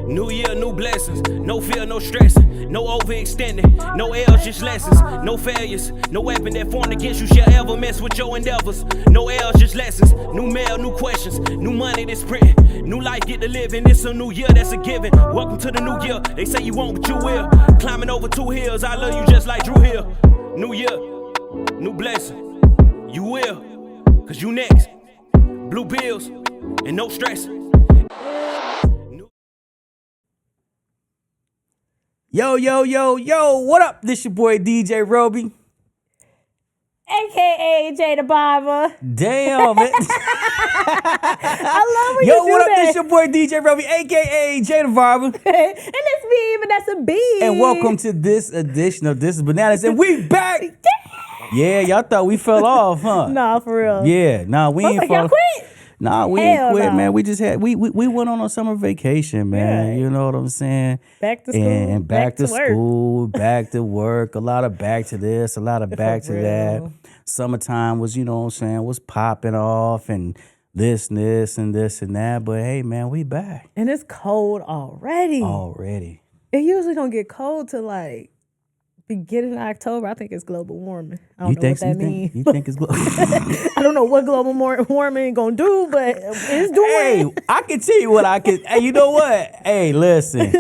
New year, new blessings. No fear, no stressing. No overextending. No L's, just lessons. No failures. No weapon that formed against you shall ever mess with your endeavors. No L's, just lessons. New mail, new questions. New money that's printing. New life get to live in. It's a new year, that's a given. Welcome to the new year. They say you won't, but you will. Climbing over 2 hills. I love you just like Drew Hill. New year, new blessing. You will, cause you next. Blue bills and no stress. Yo, what up? This your boy Deejay Roby. AKA Jay the Barber. Damn, man. I love when you do what up? that. This your boy DJ Roby, AKA Jay the Barber. And it's me, Vanessa B. And welcome to this edition of This is Bananas. And we back. Yeah, y'all thought we fell off, huh? Nah, for real. Yeah, nah, we ain't like, fall. y'all quit? Nah, we Hell ain't quit, no. man. We just had we went on a summer vacation, man. Yeah. You know what I'm saying? Back to school. And back to work. school, back to work. A lot of back to this, a lot of back to that. real. Summertime was, you know what I'm saying, was popping off and this and that. But hey, man, we back And it's cold already. already. It usually don't get cold till like beginning of October. I think it's global warming. I don't know what that means. You think it's global? I don't know what global warming gonna do, but it's doing. Hey, I can tell you what I can. Hey, you know what? Hey, listen.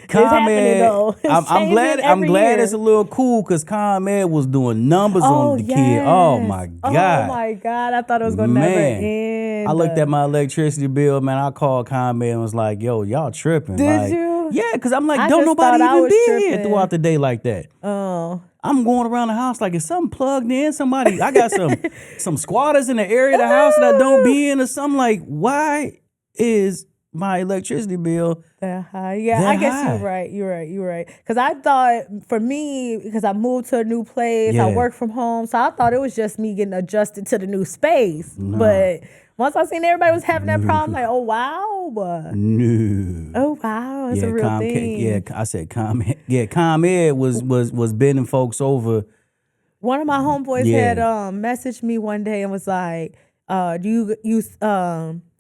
happening, though. It's I'm glad. changing I'm every glad year. it's a little cool because ComEd was doing numbers on the kid. Oh my god. Oh my god! I thought it was gonna never end. I looked at my electricity bill, man. I called ComEd and was like, "Yo, y'all tripping?" Did like, you? Yeah, because I'm like, I don't just nobody thought I even was be here tripping. throughout the day like that. Oh. I'm going around the house like, is something plugged in? Somebody, I got some squatters in the area of the house that I don't be in or something. Like, why is my electricity bill That high. Yeah, that I guess high? you're right. Because I thought for me, because I moved to a new place, Yeah. I work from home, so I thought it was just me getting adjusted to the new space. But once I seen everybody was having that problem, like, oh wow, but No. oh wow, it's a real thing. Yeah, I said ComEd. Yeah, ComEd was bending folks over. One of my homeboys Yeah. had messaged me one day and was like, do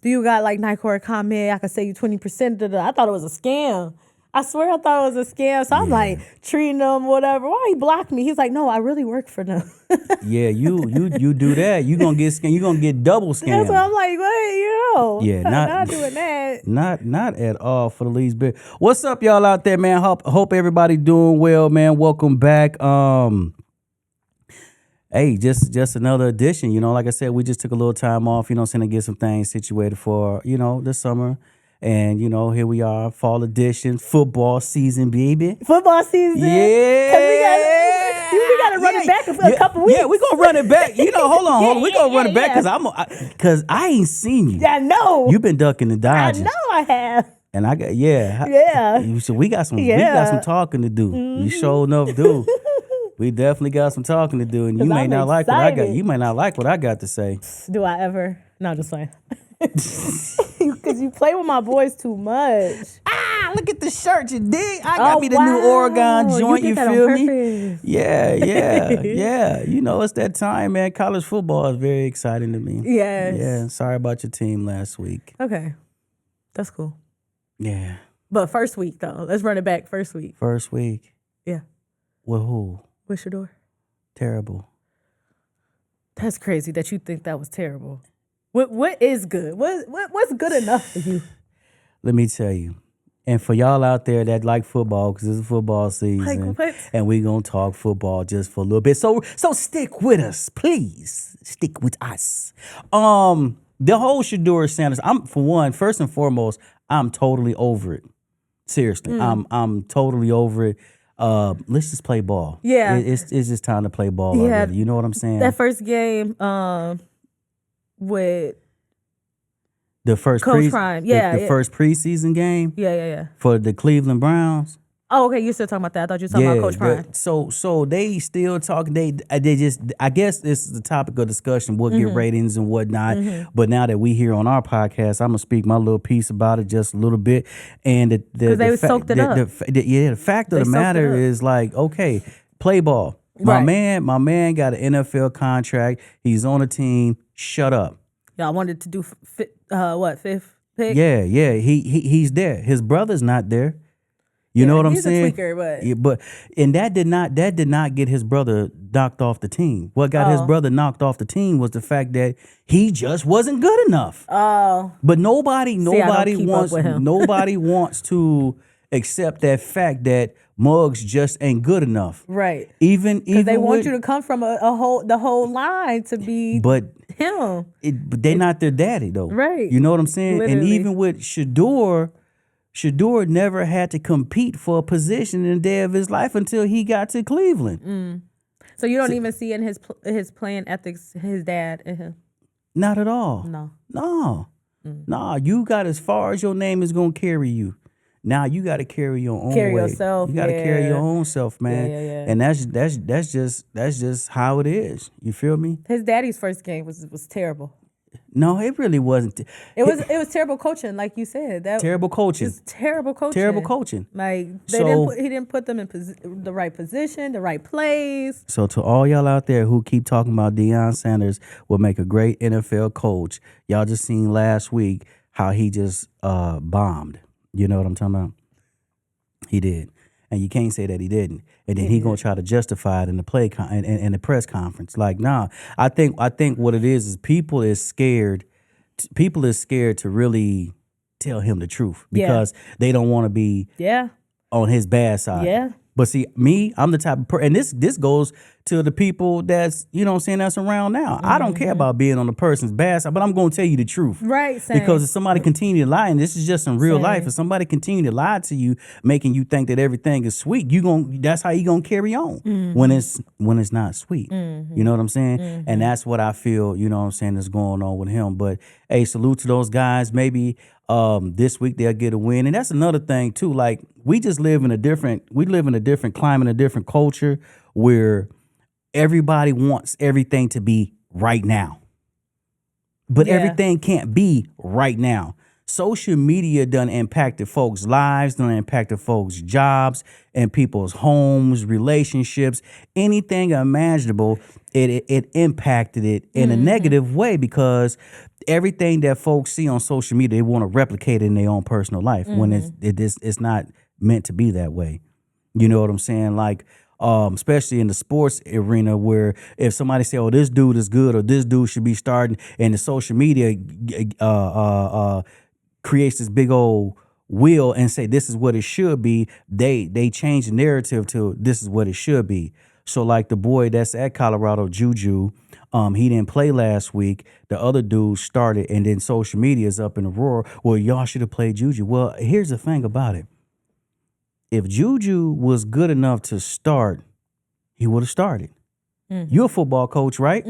you got like Nycor ComEd? I could save you 20%. I thought it was a scam. I swear I thought it was a scam. So I'm like treating them, whatever. Why he blocked me? He's like, no, I really work for them. Yeah, you do that. You gonna get scammed. You gonna get double scammed. That's why I'm like, wait, Yeah, not doing that. Not at all for the least bit. What's up, y'all out there, man? Hope everybody doing well, man. Welcome back. Hey, just another edition. You know, like I said, we just took a little time off, you know what I'm saying, to get some things situated for, you know, the summer. And, you know, here we are, fall edition, football season, baby. Football season. Yeah. 'Cause we gotta run it back for a couple weeks. Yeah, we gonna run it back. You know, hold on. We gonna run it back yeah. because I ain't seen you. I know. You've been ducking and I dodging. know I have. And I got Yeah. So we got some Yeah. talking to do. You sure enough do. We definitely got some talking to do, and you 'Cause may I'm not like what I got. excited. You may not like what I got to say. Do I ever? No, just playing. Because you play with my boys too much. Look at the shirt, you dig? I got Oh, me the new wow. Oregon joint. You You did that on feel me? purpose. Yeah. You know, it's that time, man. College football is very exciting to me. Yes. Yeah. Sorry about your team last week. Okay. That's cool. Yeah. But first week, though. Let's run it back first week. First week. Yeah. With who? What's your door? Terrible. That's crazy that you think that was terrible. What is good? What's good enough for you? Let me tell you. And for y'all out there that like football, because it's football season, Like what? and we gonna talk football just for a little bit. So stick with us, please. Stick with us. The whole Shador Sanders. First and foremost, I'm totally over it. Seriously, I'm totally over it. Let's just play ball. Yeah. It's just time to play ball Yeah. already. You know what I'm saying? That first game with The first Coach Prime. Yeah, the yeah. first preseason game yeah. for the Cleveland Browns. Oh, okay. You're still talking about that. I thought you were talking about Coach Prime. So they still talking. They just. I guess this is the topic of discussion. We'll get ratings and whatnot. But now that we here on our podcast, I'm gonna speak my little piece about it just a little bit. And they soaked it up. The fact of They the soaked it matter up. is like, okay, play ball. My Right. man got an NFL contract. He's on a team. Shut up. Y'all wanted to do fifth pick. Yeah, he's there. His brother's not there. You know what I'm saying? He's a tweaker, but and that did not get his brother knocked off the team. What got his brother knocked off the team was the fact that he just wasn't good enough. Oh. But nobody keep up wants with him. nobody wants to accept that fact that Muggs just ain't good enough. Right. Even they want with, you to come from the whole line to be but him. but they not their daddy though. Right. You know what I'm saying? And Literally. even with Shador never had to compete for a position in the day of his life until he got to Cleveland. So you don't even see in his playing ethics his dad and him. Not at all. No. No. You got as far as your name is gonna carry you. Now you got to carry your own Carry weight. yourself, You got to carry yeah. your own self, man. Yeah. And that's just how it is. You feel me? His daddy's first game was terrible. No, it really wasn't. It was terrible coaching, like you said. Terrible coaching. Just terrible coaching. Terrible coaching. Like So- he didn't put them in the right position, the right plays. So to all y'all out there who keep talking about Deion Sanders will make a great NFL coach, y'all just seen last week how he just bombed. You know what I'm talking about? He did. And you can't say that he didn't. And then he gonna try to justify it in the in the press conference. Like, nah. I think what it is people is scared. People is scared to really tell him the truth because they don't want to be on his bad side. Yeah. But see, me, I'm the type of person, and this goes to the people that's, you know what I'm saying, that's around now. I don't care about being on the person's bad side, but I'm going to tell you the truth. Right, same. Because if somebody continue to lie, and this is just in real Same. life, if somebody continue to lie to you, making you think that everything is sweet, that's how you going to carry on when it's not sweet. You know what I'm saying? And that's what I feel, you know what I'm saying, is going on with him. But hey, salute to those guys. Maybe this week they'll get a win. And that's another thing too. Like we live in a different climate, a different culture where everybody wants everything to be right now. But everything can't be right now. Social media done impacted folks' lives, done impacted folks' jobs and people's homes, relationships, anything imaginable. It impacted it in a negative way because everything that folks see on social media, they want to replicate it in their own personal life when it's not meant to be that way. You know what I'm saying? Like, especially in the sports arena where if somebody say, oh, this dude is good or this dude should be starting, and the social media creates this big old wheel and say this is what it should be, they change the narrative to this is what it should be. So like the boy that's at Colorado, Juju, he didn't play last week. The other dude started, and then social media is up in a roar. Well, y'all should have played Juju. Well, here's the thing about it. If Juju was good enough to start, he would have started. You're a football coach, right?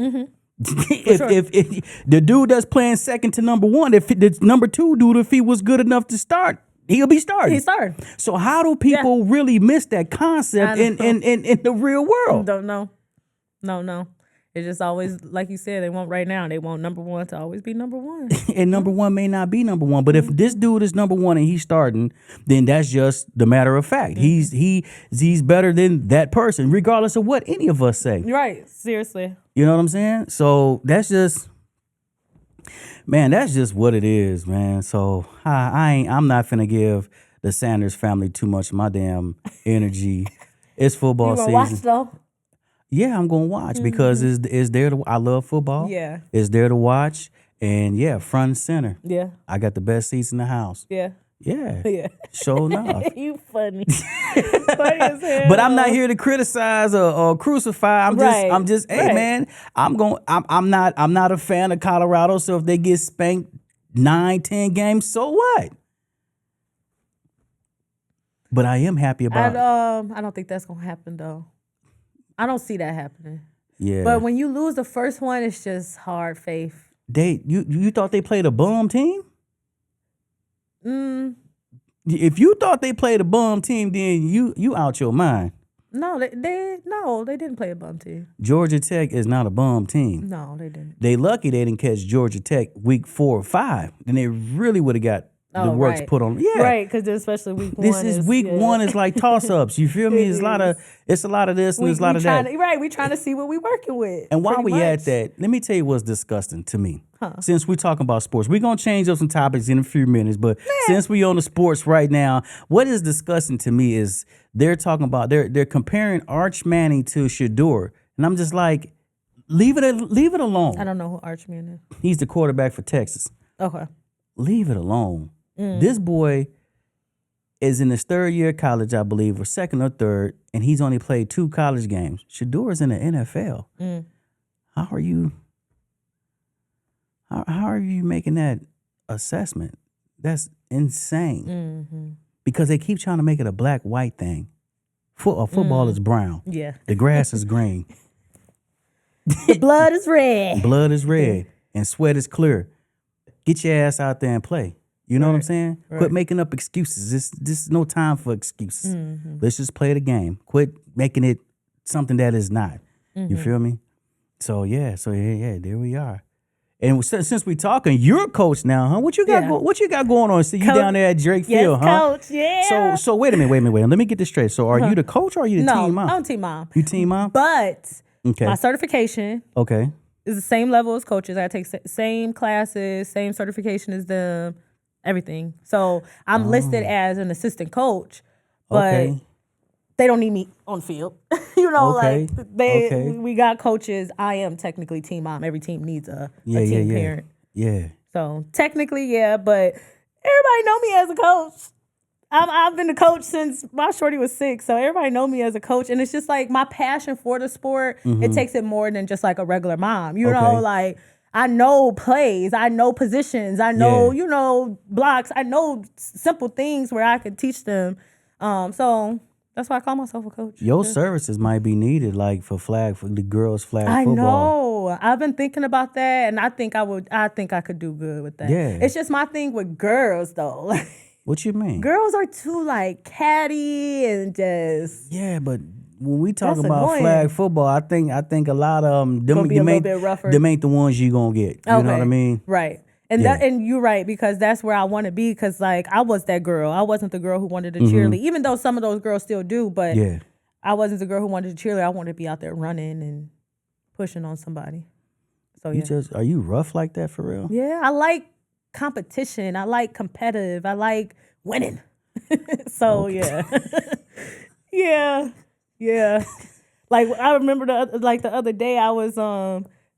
If the dude that's playing second to number one, if the number two dude, if he was good enough to start, he'll be starting. He started. So how do people really miss that concept in the real world? Don't know. No. It's just always, like you said, they want right now. They want number one to always be number one. And number one may not be number one, but if this dude is number one and he's starting, then that's just the matter of fact. He's better than that person, regardless of what any of us say. Right. Seriously. You know what I'm saying? So that's just what it is, man. So I'm not finna give the Sanders family too much of my damn energy. It's football You gonna season. watch though? Yeah, I'm gonna watch because it's there to. I love football. Yeah. It's there to watch, and front and center. Yeah. I got the best seats in the house. Yeah. Yeah. Sure enough. You funny. Funny as hell. But I'm not here to criticize or crucify. I'm just hey Right. man, I'm not a fan of Colorado, so if they get spanked 9-10 games, so what? But I am happy about it. I don't think that's gonna happen though. I don't see that happening. Yeah. But when you lose the first one, it's just hard faith. You thought they played a bum team? If you thought they played a bum team, then you out your mind. No, they didn't play a bum team. Georgia Tech is not a bum team. No, they didn't. They lucky they didn't catch Georgia Tech week 4 or 5. Then they really would have got the work's right. put on. Yeah, Right, because especially week one. this is week one is like toss ups. You feel me? It's a lot of this and there's a lot of that. We trying to see what we working with. And while pretty we at much. that, let me tell you what's disgusting to me. Since we're talking about sports, we're gonna change up some topics in a few minutes. But since we on the sports right now, what is disgusting to me is they're talking about they're comparing Arch Manning to Shador, and I'm just like, leave it alone. I don't know who Archman is. He's the quarterback for Texas. Okay. Leave it alone. This boy is in his third year of college, I believe, or second or third, and he's only played 2 college games. Shador is in the NFL. How are you? How are you making that assessment? That's insane. Because they keep trying to make it a black-white thing. Football is brown. Yeah. The grass is green. The blood is red. Blood is red, and sweat is clear. Get your ass out there and play. You know what I'm saying? Right. Quit making up excuses. This is no time for excuses. Let's just play the game. Quit making it something that is not. You feel me? So yeah, there we are. And since we talking, you're a coach now, huh? What you got? What you got going on? See you down there at Drake Field, huh? Coach. Yeah. So wait a minute. Let me get this straight. So are you the coach or are you the team mom? No, I'm team mom. You team mom? But Okay. my certification Okay. is the same level as coaches. I take same classes, same certification as them, everything. So I'm listed as an assistant coach, but Okay. they don't need me on the field. You know, Okay. we got coaches. I am technically team mom. Every team needs a Yeah, team yeah. parent. Yeah. So technically, yeah, but everybody know me as a coach. I've been a coach since my shorty was 6, so everybody know me as a coach. And it's just like my passion for the sport, it takes it more than just like a regular mom. You know, like I know plays, I know positions, I know, you know, blocks, I know simple things where I could teach them. So that's why I call myself a coach. Your services might be needed, like for the girls' flag I football. know. I've been thinking about that, and I think I could do good with that. Yeah. It's just my thing with girls though. What you mean? Girls are too like catty and just Yeah, but when we talk That's about annoying. flag football, I think a lot of them Gonna be a little bit rougher. Them ain't the ones you gonna get. You know what I mean? Right. And Yeah. and you're right, because that's where I want to be, because like I was that girl. I wasn't the girl who wanted to cheerlead, even though some of those girls still do, but Yeah. I wasn't the girl who wanted to cheerlead. I wanted to be out there running and pushing on somebody. So Are you rough like that for real? yeah, I like competition. I like competitive. I like winning. So yeah. Yeah. Like I remember the other day I was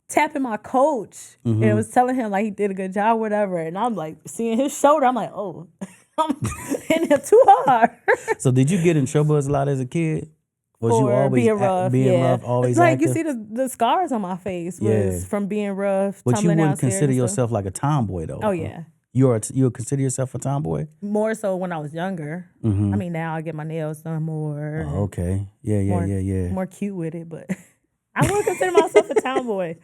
tapping my coach and I was telling him like he did a good job, whatever. And I'm like seeing his shoulder. I'm like, oh, I'm hitting him too hard. So did you get in trouble a lot as a kid? Was you For always being rough? being yeah. rough, always It's like active? you see the scars on my face was Yeah. from being rough. But you tumbling wouldn't downstairs consider and stuff. yourself like a tomboy though. Oh yeah. You would consider yourself a tomboy? More so when I was younger. I mean, now I get my nails done more. Oh, okay. Yeah. More cute with it, but I would consider myself a tomboy.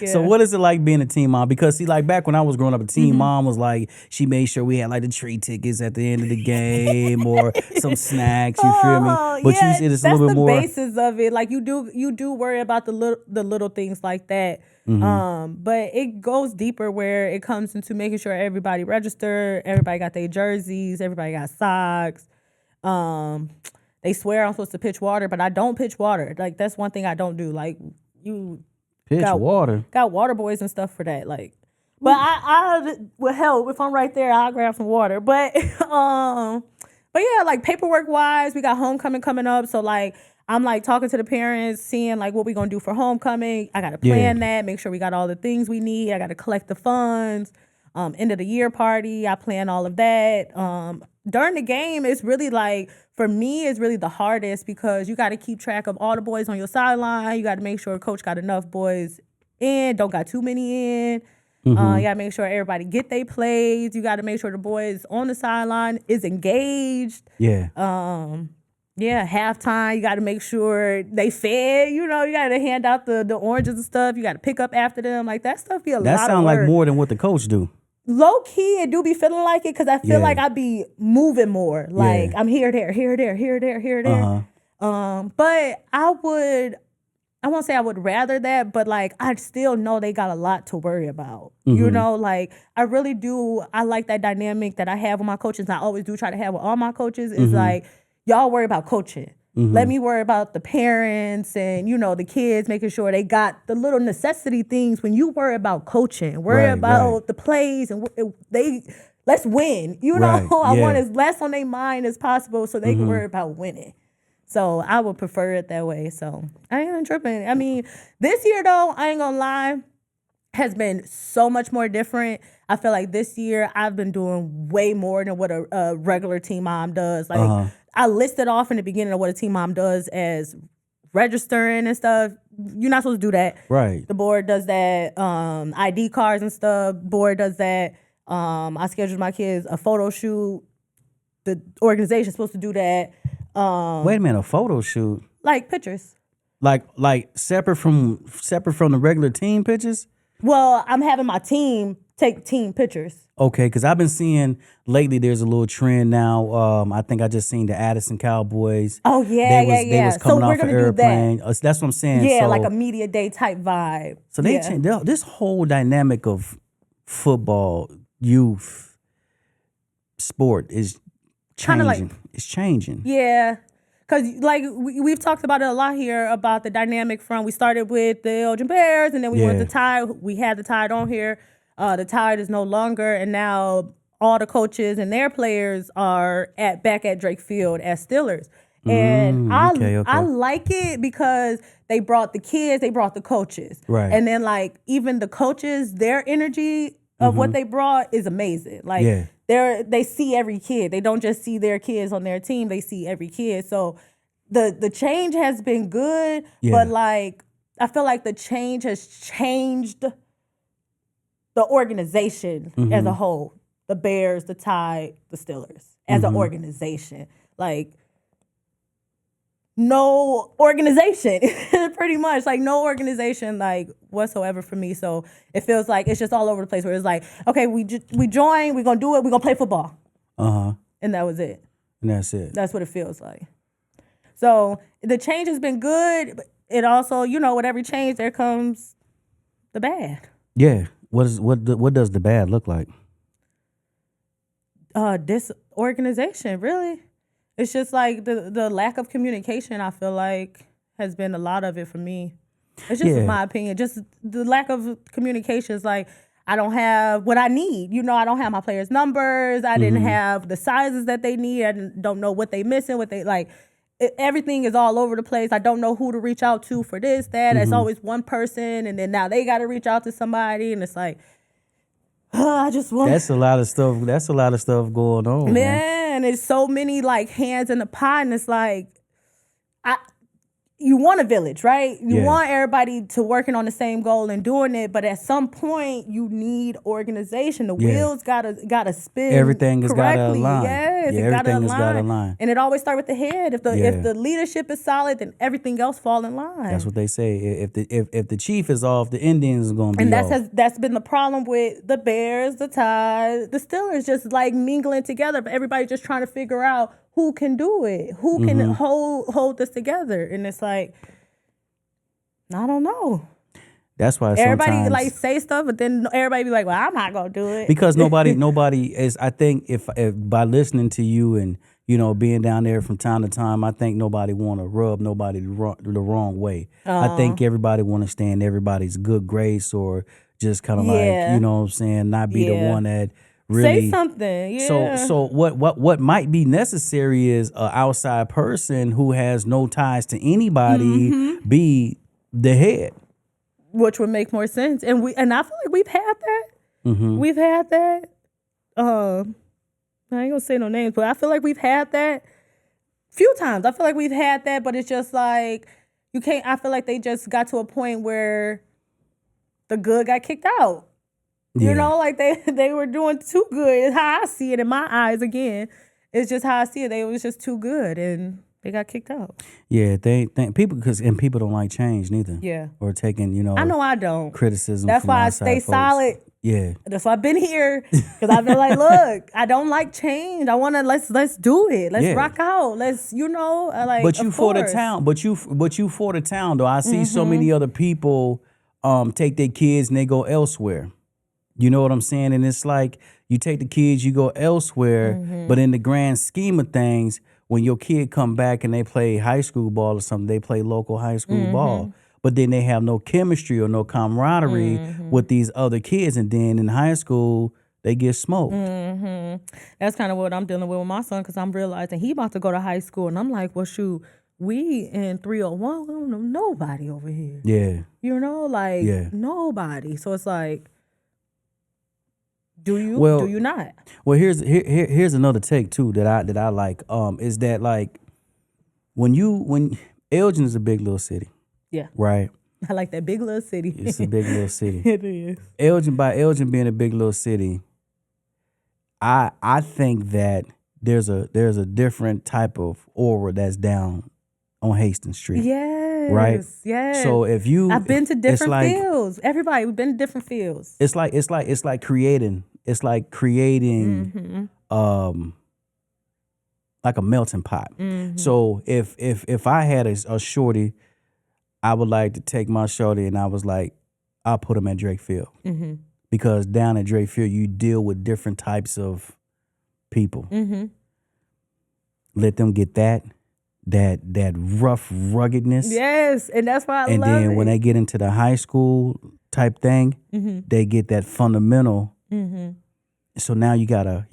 Yeah. So what is it like being a team mom? Because see, like back when I was growing up, a team mom was like, she made sure we had like the tree tickets at the end of the game or some snacks. You feel me? But yeah, you said it's a that's little bit more. the basis of it. Like you do worry about the little things like that. But it goes deeper where it comes into making sure everybody registered, everybody got their jerseys, everybody got socks. They swear I'm supposed to pitch water, but I don't pitch water. Like that's one thing I don't do. Like you Pitch water. got water boys and stuff for that. Like, but I would help if I'm right there. I'll grab some water. But yeah, like paperwork wise, we got homecoming coming up. So like I'm like talking to the parents, seeing like what we gonna do for homecoming. I gotta plan that, make sure we got all the things we need. I gotta collect the funds. End of the year party, I plan all of that. During the game, it's really like, for me, it's really the hardest because you got to keep track of all the boys on your sideline. You got to make sure coach got enough boys in, don't got too many in. You got to make sure everybody get their plays. You got to make sure the boys on the sideline is engaged. Yeah. Halftime, you got to make sure they fed. You know, you got to hand out the oranges and stuff. You got to pick up after them. Like, that stuff be a lot of work. That sound like more than what the coach do. Low key, it do be feeling like it because I feel like I be moving more. Like I'm here, there. But I would I won't say I would rather that, but like I still know they got a lot to worry about. Mm-hmm. You know, like I really do. I like that dynamic that I have with my coaches. And I always do try to have with all my coaches. Is like y'all worry about coaching. Let me worry about the parents and the kids, making sure they got the little necessity things. When you worry about coaching, worry about the plays, and let's win. I want as less on their mind as possible so they can worry about winning. So I would prefer it that way. So I ain't tripping. I mean, this year though, I ain't gonna lie, has been so much more different. I feel like this year I've been doing way more than what a regular team mom does. Like I listed off in the beginning of what a team mom does as registering and stuff. You're not supposed to do that. Right. The board does that. ID cards and stuff. Board does that. I scheduled my kids a photo shoot. The organization's supposed to do that. Wait a minute, a photo shoot? Like pictures. Like separate from the regular team pictures? Well, I'm having my team take team pictures. Okay, because I've been seeing lately there's a little trend now. I think I just seen the Addison Cowboys. Oh, yeah. They was coming off an airplane. That's what I'm saying. Yeah, so, like a media day type vibe. So they changed this whole dynamic of football, youth, sport is changing. It's changing. Yeah. Because, like, we've talked about it a lot here about the dynamic from, we started with the Elgin Bears, and then we went to Tide. We had the Tide on here. The Tide is no longer, and now all the coaches and their players are back at Drake Field as Steelers. And I like it because they brought the kids, they brought the coaches. Right. And then, like, even the coaches, their energy of what they brought is amazing. Like, they see every kid. They don't just see their kids on their team. They see every kid. So the change has been good, but like I feel like the change has changed the organization as a whole. The Bears, the Tide, the Steelers as an organization. Like no organization, pretty much. Like no organization like whatsoever for me. So it feels like it's just all over the place where it's like, okay, we join, we're gonna do it, we're gonna play football. And that was it. And that's it. That's what it feels like. So the change has been good, but it also, with every change there comes the bad. Yeah. What does the bad look like? Disorganization, really. It's just like the lack of communication, I feel like, has been a lot of it for me. It's just my opinion. Just the lack of communication is like, I don't have what I need. I don't have my players' numbers. I didn't have the sizes that they need. I don't know what they missing, what they like. Everything is all over the place. I don't know who to reach out to for this, that. It's always one person, and then now they got to reach out to somebody, and it's like, I just want. That's a lot of stuff. That's a lot of stuff going on, man. It's so many like hands in the pot, and it's like, you want a village, right? You want everybody to working on the same goal and doing it, but at some point you need organization. The wheels gotta spin. Everything has gotta align. Yes, it everything has gotta align. And it always starts with the head. If the leadership is solid, then everything else fall in line. That's what they say. If the chief is off, the Indians are gonna be off. And that's been the problem with the Bears, the Tide, the Steelers, just like mingling together, but everybody just trying to figure out who can do it, who can hold this together. And it's like, I don't know. That's why everybody like say stuff, but then everybody be like, well, I'm not gonna do it. Because nobody is, I think if by listening to you and being down there from time to time, I think nobody want to rub nobody the wrong way. I think everybody want to stay in everybody's good grace, or just kind of like, not be the one that really say something. Yeah. So what might be necessary is an outside person who has no ties to anybody be the head, which would make more sense. And I feel like we've had that. We've had that. I ain't gonna say no names, but I feel like we've had that few times. I feel like we've had that, but it's just like you can't. I feel like they just got to a point where the good got kicked out. Like they were doing too good. It's how I see it in my eyes. Again, it's just how I see it. They was just too good, and they got kicked out. Yeah, people don't like change neither. Yeah, or taking I know I don't criticism. That's from why I outside stay folks. solid Yeah. That's why I've been here. Because I've been like, look, I don't like change. I want to, let's do it. Let's Yeah. rock out. Let's, like, But you of for the course. town. But you for the town though. I see so many other people take their kids and they go elsewhere. You know what I'm saying? And it's like you take the kids, you go elsewhere, but in the grand scheme of things, when your kid come back and they play high school ball or something, they play local high school ball. But then they have no chemistry or no camaraderie with these other kids. And then in high school, they get smoked. That's kind of what I'm dealing with my son because I'm realizing he about to go to high school. And I'm like, well, shoot, we in 301, we don't know nobody over here. Yeah. Nobody. So it's like, do you not? Well, here's another take too that I like. Is that like when Elgin is a big little city. Yeah. Right. I like that big little city. It's a big little city. It is. Elgin being a big little city, I think that there's a different type of aura that's down on Hastings Street. Yes. Right. Yes. So if I've been to different like, fields. Everybody, we've been to different fields. It's like creating like a melting pot. So if I had a shorty, I would like to take my shorty and I was like, I'll put him at Drake Field. Because down at Drake Field, you deal with different types of people. Let them get that rough ruggedness. Yes, and that's why I love it. And then when they get into the high school type thing, they get that fundamental. So now you got a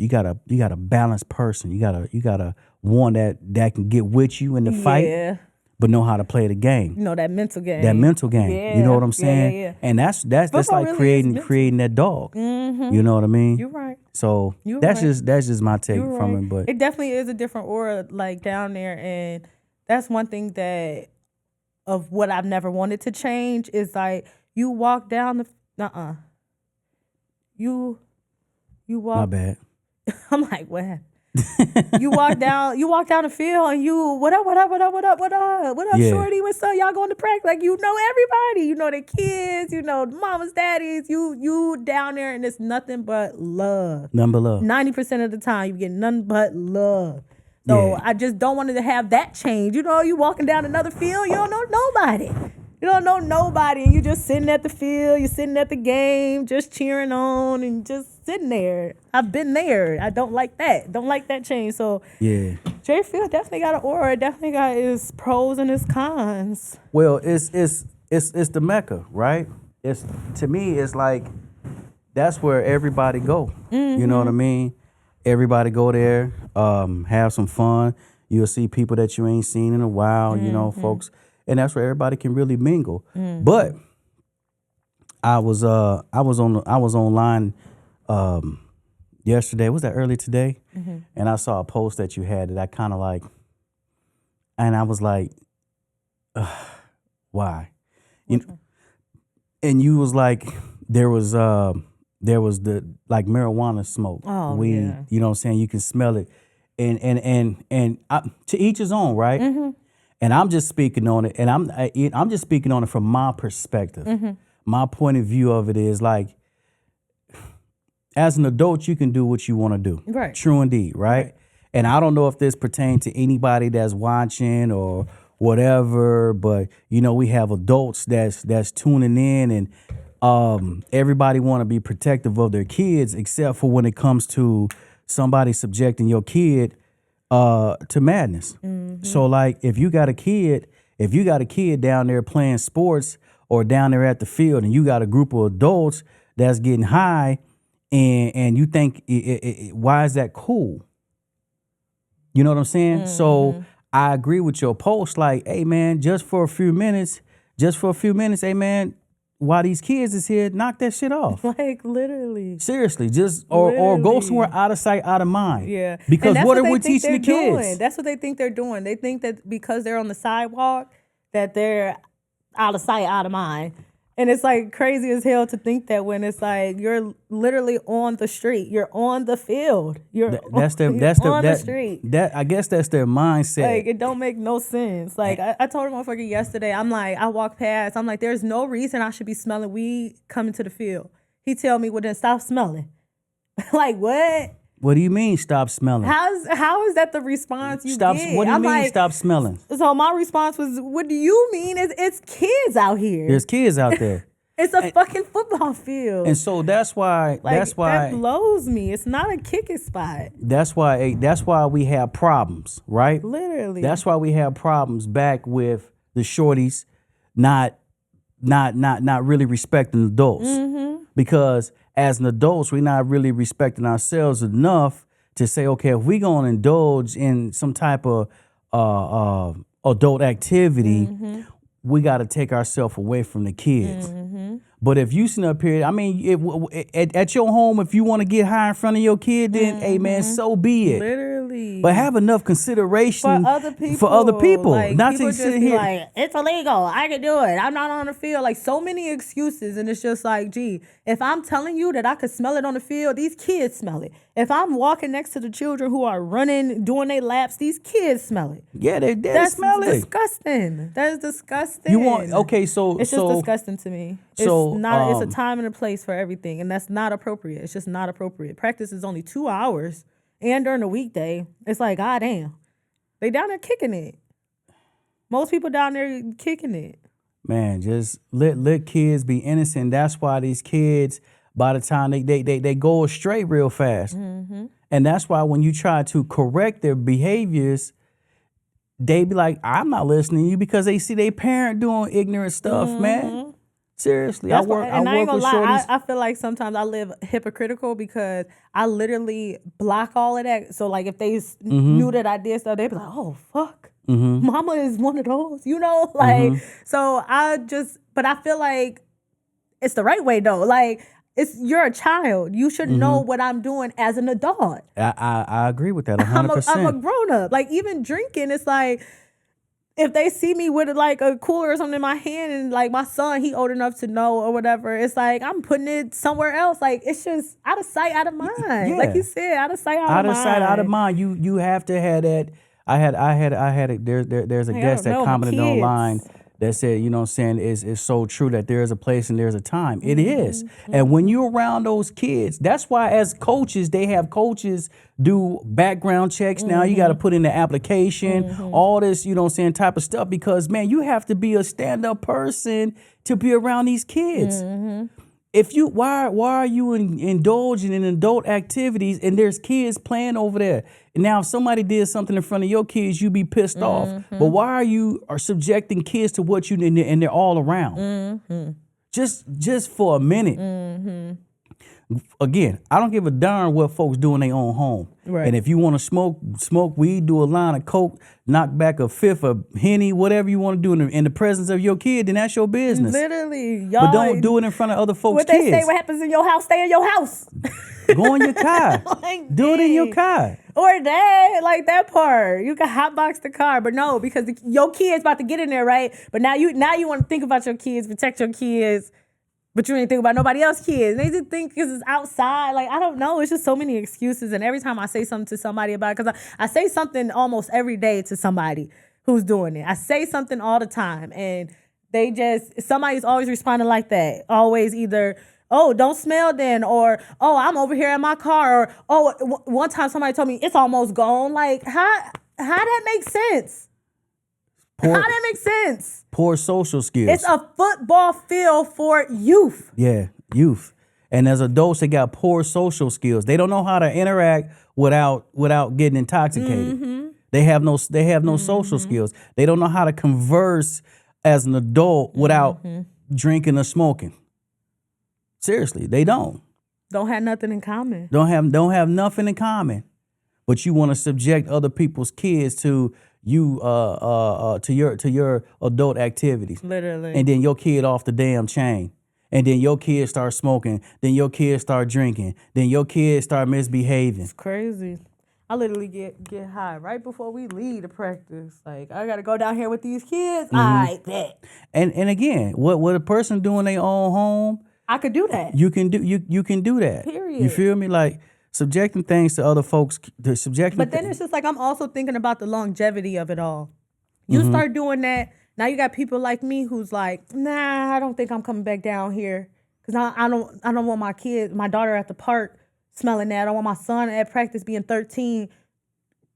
balanced person. You got a one that can get with you in the fight, but know how to play the game. That mental game. That mental game. Yeah. You know what I'm saying? Yeah. And that's like really creating that dog. You know what I mean? You're right. So You're that's right. just my take You're from right. it. But it definitely is a different aura like down there, and that's one thing that of what I've never wanted to change is like you walk down the you walk. my bad. I'm like, what happened? You walk down the field and you what up, Yeah. shorty, what's up? Y'all going to practice? Like everybody, their kids, mamas, daddies, you down there and it's nothing but love. Nothing but love. 90% of the time you get nothing but love. So Yeah. I just don't want to have that change. You walking down another field, you don't know nobody. You don't know nobody, and you just sitting at the field, you're sitting at the game, just cheering on and just sitting there. I've been there. I don't like that. Don't like that change. So Yeah. J Field definitely got an aura. It definitely got its pros and its cons. Well, it's the Mecca, right? To me, it's like that's where everybody go. You know what I mean? Everybody go there, have some fun. You'll see people that you ain't seen in a while. Folks. And that's where everybody can really mingle. But I was online yesterday. Was that early today? And I saw a post that you had that I kind of like, and I was like, why? And you was like, there was the like marijuana smoke, weed. Yeah. You know what I'm saying? You can smell it, and to each his own, right? And I'm just speaking on it, and I'm just speaking on it from my perspective. My point of view of it is like, as an adult, you can do what you want to do. Right. True indeed, right? And I don't know if this pertains to anybody that's watching or whatever, but we have adults that's tuning in, and everybody want to be protective of their kids, except for when it comes to somebody subjecting your kid to madness. So like if you got a kid down there playing sports or down there at the field, and you got a group of adults that's getting high, and you think why is that cool? You know what I'm saying? So I agree with your post. Like, hey man, just for a few minutes, hey man, while these kids is here, knock that shit off. Like literally. Seriously, just or go somewhere out of sight, out of mind. Yeah. Because And that's what are they we think teaching the they're kids? doing. That's what they think they're doing. They think that because they're on the sidewalk, that they're out of sight, out of mind. And it's like crazy as hell to think that when it's like you're literally on the street, you're on the field, That's on the street. That I guess that's their mindset. Like it don't make no sense. Like I told a motherfucker yesterday, I'm like, I walk past, I'm like, there's no reason I should be smelling weed coming to the field. He tell me, well, then stop smelling. Like, what? What do you mean stop smelling? How is that the response you get? What do you I'm mean like, stop smelling? So my response was, what do you mean? It's kids out here. There's kids out there. It's a fucking football field. And so that's why that blows me. It's not a kicking spot. That's why we have problems, right? Literally. That's why we have problems back with the shorties not really respecting adults. Because as an adults, we're not really respecting ourselves enough to say, okay, if we're going to indulge in some type of adult activity, we got to take ourselves away from the kids. But if you sit up here, I mean, at your home, if you want to get high in front of your kid, then, hey, man, so be it. Literally. But have enough consideration for other people. Like, not people to just sit be here. like, it's illegal. I can do it. I'm not on the field. Like, so many excuses. And it's just like, gee, if I'm telling you that I could smell it on the field, these kids smell it. If I'm walking next to the children who are running, doing their laps, these kids smell it. Yeah, they smell it. That's disgusting. That is disgusting. It's just disgusting to me. So It's a time and a place for everything, and that's not appropriate. It's just not appropriate. Practice is only 2 hours, and during the weekday, it's like, God damn, they down there kicking it. Most people down there kicking it. Man, just let kids be innocent. That's why these kids, by the time they go astray real fast, and that's why when you try to correct their behaviors, they be like, I'm not listening to you, because they see their parent doing ignorant stuff, man. Seriously, I work with shorties. I feel like sometimes I live hypocritical because I literally block all of that. So like if they knew that I did stuff, they'd be like, oh, fuck. Mama is one of those, like, so but I feel like it's the right way though. Like, you're a child. You should know what I'm doing as an adult. I agree with that 100%. I'm a grown up. Like, even drinking, it's like, if they see me with like a cooler or something in my hand, and like my son, he old enough to know or whatever, it's like I'm putting it somewhere else. Like, it's just out of sight, out of mind. Yeah. Like you said, out of sight, out of mind. Out of sight, out of mind. You have to have that. I had there's a guest that commented online that said, you know what I'm saying, is so true that there is a place and there's a time. It is. And when you're around those kids, that's why as coaches, they have coaches do background checks. Now you got to put in the application, all this, you know what I'm saying, type of stuff, because, man, you have to be a stand-up person to be around these kids. If you, why are you indulging in adult activities and there's kids playing over there? And now if somebody did something in front of your kids, you be pissed off. But why are you subjecting kids to what you, and they're all around? Just for a minute. Again, I don't give a darn what folks do in their own home. Right. And if you want to smoke weed, do a line of coke, knock back a fifth of Henny, whatever you want to do in the presence of your kid, then that's your business. Literally, y'all. But don't do it in front of other folks' what kids. They say, what happens in your house, stay in your house. Go in your car. Like, do it in your car. Or that, like that part. You can hotbox the car, but no, because your kid's about to get in there, right? But now you want to think about your kids, protect your kids, but you ain't think about nobody else's kids. They just think because it's outside. Like, I don't know. It's just so many excuses. And every time I say something to somebody about it, because I say something almost every day to somebody who's doing it. I say something all the time. And somebody's always responding like that. Always either, oh, don't smell then, or, oh, I'm over here in my car, or, oh, one time somebody told me it's almost gone. Like, how that makes sense? How that makes sense? Poor social skills. It's a football field for youth. Yeah, youth. And as adults, they got poor social skills. They don't know how to interact without getting intoxicated. They have no social skills. They don't know how to converse as an adult without drinking or smoking. Seriously, they don't. Don't have nothing in common. Don't have nothing in common. But you want to subject other people's kids to you to your adult activities. Literally. And then your kid off the damn chain. And then your kid start smoking. Then your kid start drinking. Then your kid start misbehaving. It's crazy. I literally get high right before we leave to practice. Like, I gotta go down here with these kids. I bet. And again, what a person do in their own home, I could do that. you can do that. Period. You feel me? Like, subjecting things to other folks, But then it's just like, I'm also thinking about the longevity of it all. You start doing that, now you got people like me who's like, nah, I don't think I'm coming back down here Because I don't want my daughter at the park smelling that. I don't want my son at practice being 13,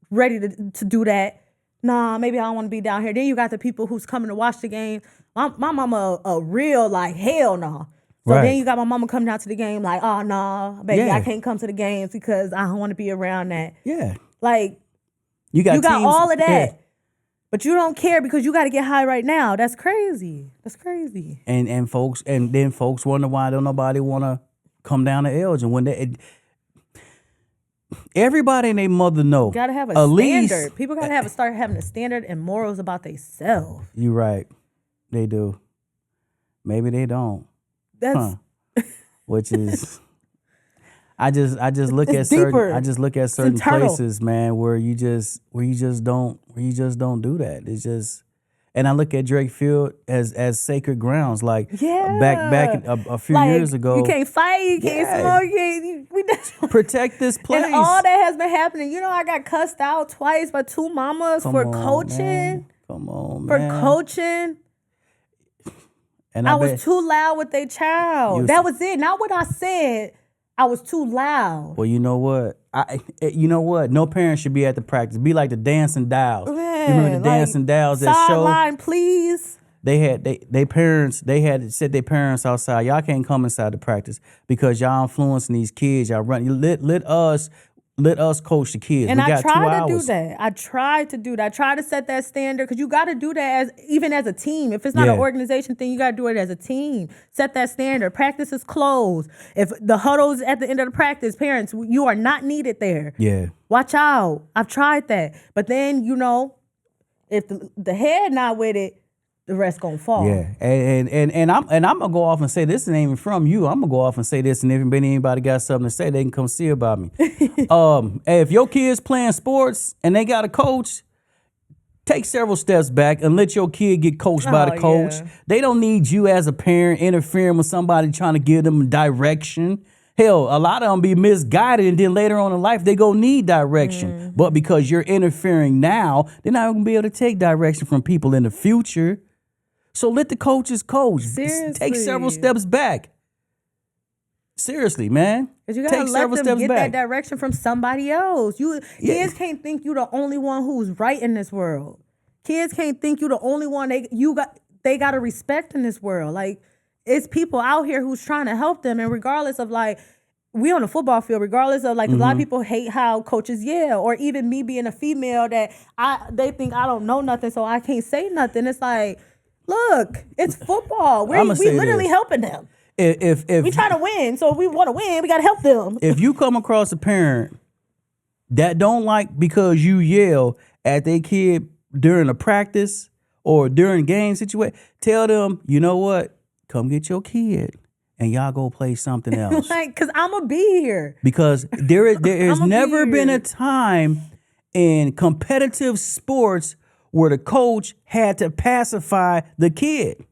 ready to do that. Nah, maybe I don't want to be down here. Then you got the people who's coming to watch the game. My mama a real like hell no. So Right. then you got my mama coming out to the game like, oh nah, baby, Yeah. I can't come to the games because I don't want to be around that. Yeah. Like You got you got teams- all of that. yeah. But you don't care because you got to get high right now. That's crazy. That's crazy. And folks wonder why don't nobody want to come down to Elgin when everybody and their mother know. You got to have a at standard. least- People got to start having a standard and morals about themselves. You're right. They do. Maybe they don't. That's Which is I just look It's at certain deeper. I just look at certain internal. places, man, where you just don't do that. It's just, and I look at Drake Field as sacred grounds. Like Yeah. back a few like, years ago, You can't fight, you can't Yeah. smoke, you can't. We protect this place. And all that has been happening. You know, I got cussed out twice by two mamas Come for on, coaching. man. Come on, For man. coaching. And I bet- was too loud with their child. You- That was it. Not what I said. I was too loud. Well, you know what? You know what? No parent should be at the practice. Be like the Dancing Dolls. You remember the Man, Dancing Dolls that show? sideline, please. They had they parents. They had to set their parents outside. Y'all can't come inside the practice because y'all influencing these kids. Y'all run. Let us coach the kids. And we I got 2 tried to hours. do that. I tried to do that. I tried to set that standard because you got to do that even as a team. If it's not Yeah. an organization thing, you got to do it as a team. Set that standard. Practice is closed. If the huddle's at the end of the practice, parents, you are not needed there. Yeah. Watch out. I've tried that. But then, if the head not with it, the rest gonna fall. Yeah, and I'm gonna go off and say this ain't even from you. I'm gonna go off and say this, and if anybody got something to say, they can come see about me. Hey, if your kids playing sports and they got a coach, take several steps back and let your kid get coached by the Oh, coach. yeah. They don't need you as a parent interfering with somebody trying to give them direction. Hell, a lot of them be misguided, and then later on in life, they go need direction. Mm-hmm. But because you're interfering now, they're not gonna be able to take direction from people in the future. So let the coaches coach. Take several Seriously. steps back. Seriously, man. Because you gotta Take let several them steps get back. that direction from somebody else. Kids can't think you the only one who's right in this world. Kids can't think you the only one they got to respect in this world. Like, it's people out here who's trying to help them, and regardless of like, we on the football field, regardless of like, a lot of people hate how coaches yell, or even me being a female that they think I don't know nothing, so I can't say nothing. It's like, look, it's football. We say literally this. helping them. If We trying to win, so if we want to win, we got to help them. if you come across a parent that don't like because you yell at their kid during a practice or during game situation, tell them, you know what? Come get your kid and y'all go play something else. Like, cause I'ma be here. Because there has I'ma be never been here. a time in competitive sports where the coach had to pacify the kid.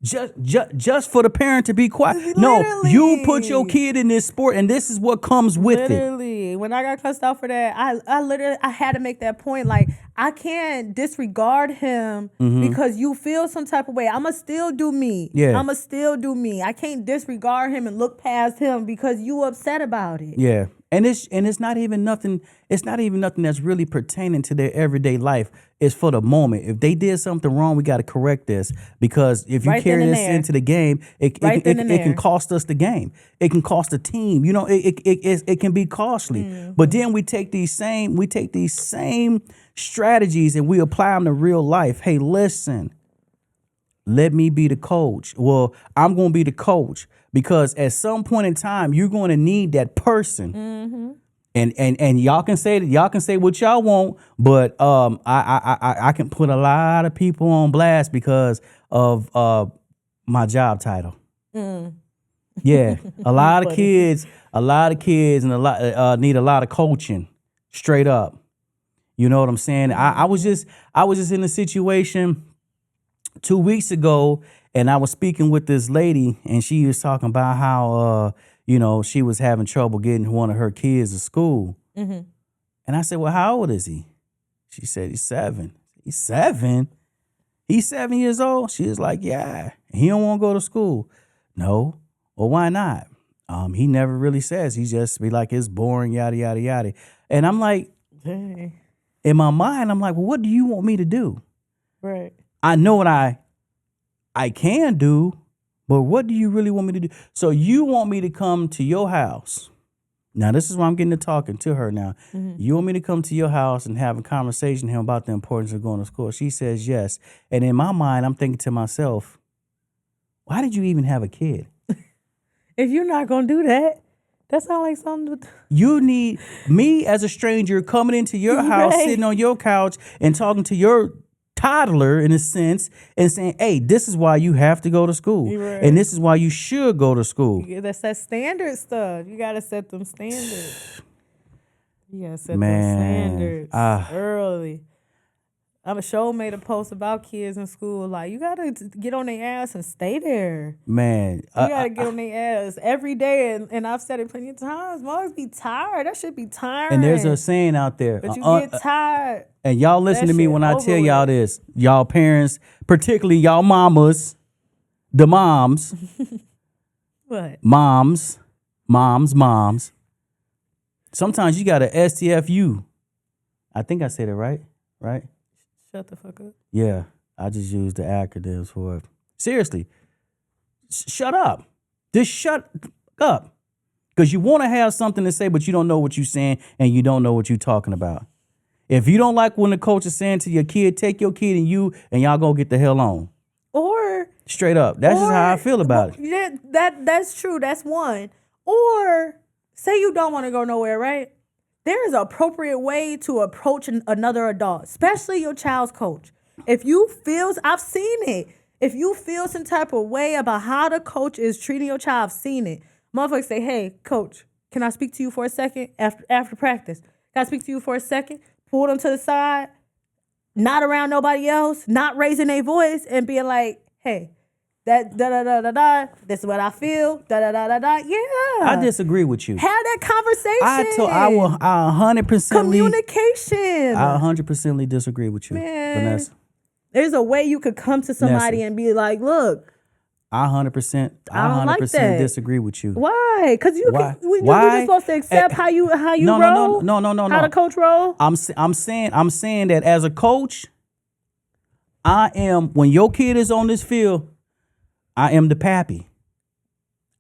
Just for the parent to be quiet. No, you put your Literally. kid in this sport, and this is what comes with it. Literally, when I got cussed out for that, I had to make that point. Like, I can't disregard him because you feel some type of way. I'ma still do me. Yeah. I'ma still do me. I can't disregard him and look past him because you upset about it. Yeah. And it's not even nothing. It's not even nothing that's really pertaining to their everyday life. It's for the moment. If they did something wrong, we got to correct this, because if you Right carry then and this there. into the game, it can cost us the game. It can cost the team. You know, it can be costly. But then we take these same strategies and we apply them to real life. Hey, listen. Let me be the coach. Well, I'm going to be the coach because at some point in time, you're going to need that person. And y'all can say what y'all want, but I can put a lot of people on blast because of my job title. Yeah, a lot of kids, and a lot need a lot of coaching, straight up. You know what I'm saying? I was just in a situation 2 weeks ago, and I was speaking with this lady, and she was talking about how, she was having trouble getting one of her kids to school. And I said, well, how old is he? She said, he's 7. He's 7? He's 7 years old? She was like, yeah. He don't want to go to school. No. Well, why not? He never really says. He just be like, it's boring, yada, yada, yada. And I'm like, Dang. in my mind, I'm like, well, what do you want me to do? Right. I know what I can do, but what do you really want me to do? So you want me to come to your house. Now, this is why I'm getting to talking to her now. You want me to come to your house and have a conversation with him about the importance of going to school? She says yes. And in my mind, I'm thinking to myself, why did you even have a kid? If you're not gonna do that, that sounds like something. You need me as a stranger coming into your house, Right. sitting on your couch and talking to your toddler in a sense and saying, hey, this is why you have to go to school. Right. And this is why you should go to school. That's that standard stuff. You gotta set them standards. You gotta set Man, them standards early. I'm sure made a post about kids in school. Like, you gotta get on their ass and stay there. Man. You gotta get on their ass every day. And I've said it plenty of times. Moms be tired. That should be tired. And there's a saying out there. But you get tired. And y'all listen That to me shit when I over tell y'all with. this. Y'all parents, particularly y'all mamas, the moms, What? moms. Sometimes you got to STFU. I think I said it right? Right? Shut the fuck up. Yeah, I just used the acronyms for it. Seriously, shut up. Just shut up. Because you want to have something to say, but you don't know what you're saying and you don't know what you're talking about. If you don't like when the coach is saying to your kid, take your kid and y'all go get the hell on. Or Straight up. That's just how I feel about it. Yeah, that's true. That's one. Or say you don't want to go nowhere, right? There is an appropriate way to approach another adult, especially your child's coach. If you feel, I've seen it. If you feel some type of way about how the coach is treating your child, I've seen it. Motherfuckers say, hey, coach, can I speak to you for a second after practice? Can I speak to you for a second? Pull them to the side, not around nobody else, not raising their voice and being like, hey, that da-da-da-da-da, this is what I feel, da-da-da-da-da. Yeah. I disagree with you. Have that conversation. I 100% communication. I 100% disagree with you, Man. Vanessa. There's a way you could come to somebody and be like, look, I 100% I don't like that. disagree with you. why? Because you Why? can, you're Why? supposed to accept how you No, roll. no. How the coach roll. I'm saying that as a coach, when your kid is on this field, I am the pappy.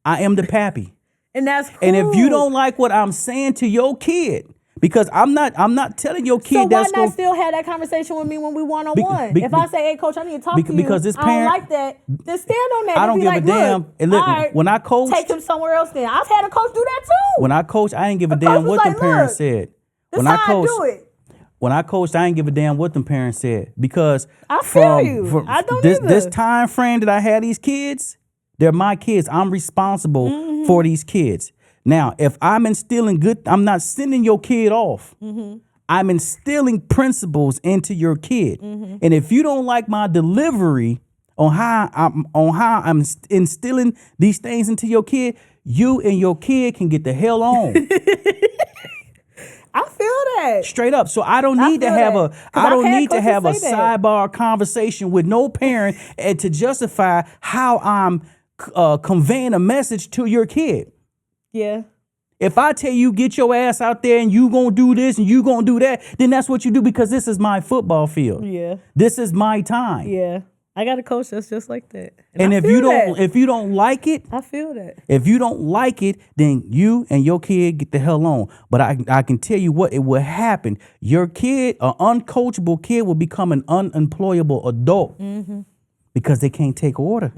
And that's cool. And if you don't like what I'm saying to your kid, because I'm not telling your kid so why that's not still have that conversation with me when we one-on-one? If I say, hey, coach, I need to talk to you, because this I don't parent- like that, then stand on that. I and don't be give like, a damn. Look, And look, all right, when I coached, take him somewhere else then. I've had a coach do that too. when I coached, I didn't give a The damn coach was what like, the parents look, said. That's When I how coached, I do it. When I coached, I didn't give a damn what them parents said because I feel you. from I don't this either. time frame that I had these kids, they're my kids. I'm responsible Mm-hmm. for these kids. Now, if I'm instilling I'm not sending your kid off. Mm-hmm. I'm instilling principles into your kid. Mm-hmm. And if you don't like my delivery on how I'm instilling these things into your kid, you and your kid can get the hell on. I feel that. Straight up. So I don't need to feel have that. 'Cause I I've don't had need to coaches have a say that. sidebar conversation with no parent and to justify how I'm conveying a message to your kid. Yeah. If I tell you get your ass out there and you gonna do this and you gonna do that, then that's what you do because this is my football field. Yeah. This is my time. Yeah. I got a coach that's just like that. And I if feel you don't that. if you don't like it, I feel that. if you don't like it, then you and your kid get the hell on. But I can tell you what, it will happen. Your kid, an uncoachable kid, will become an unemployable adult because they can't take order.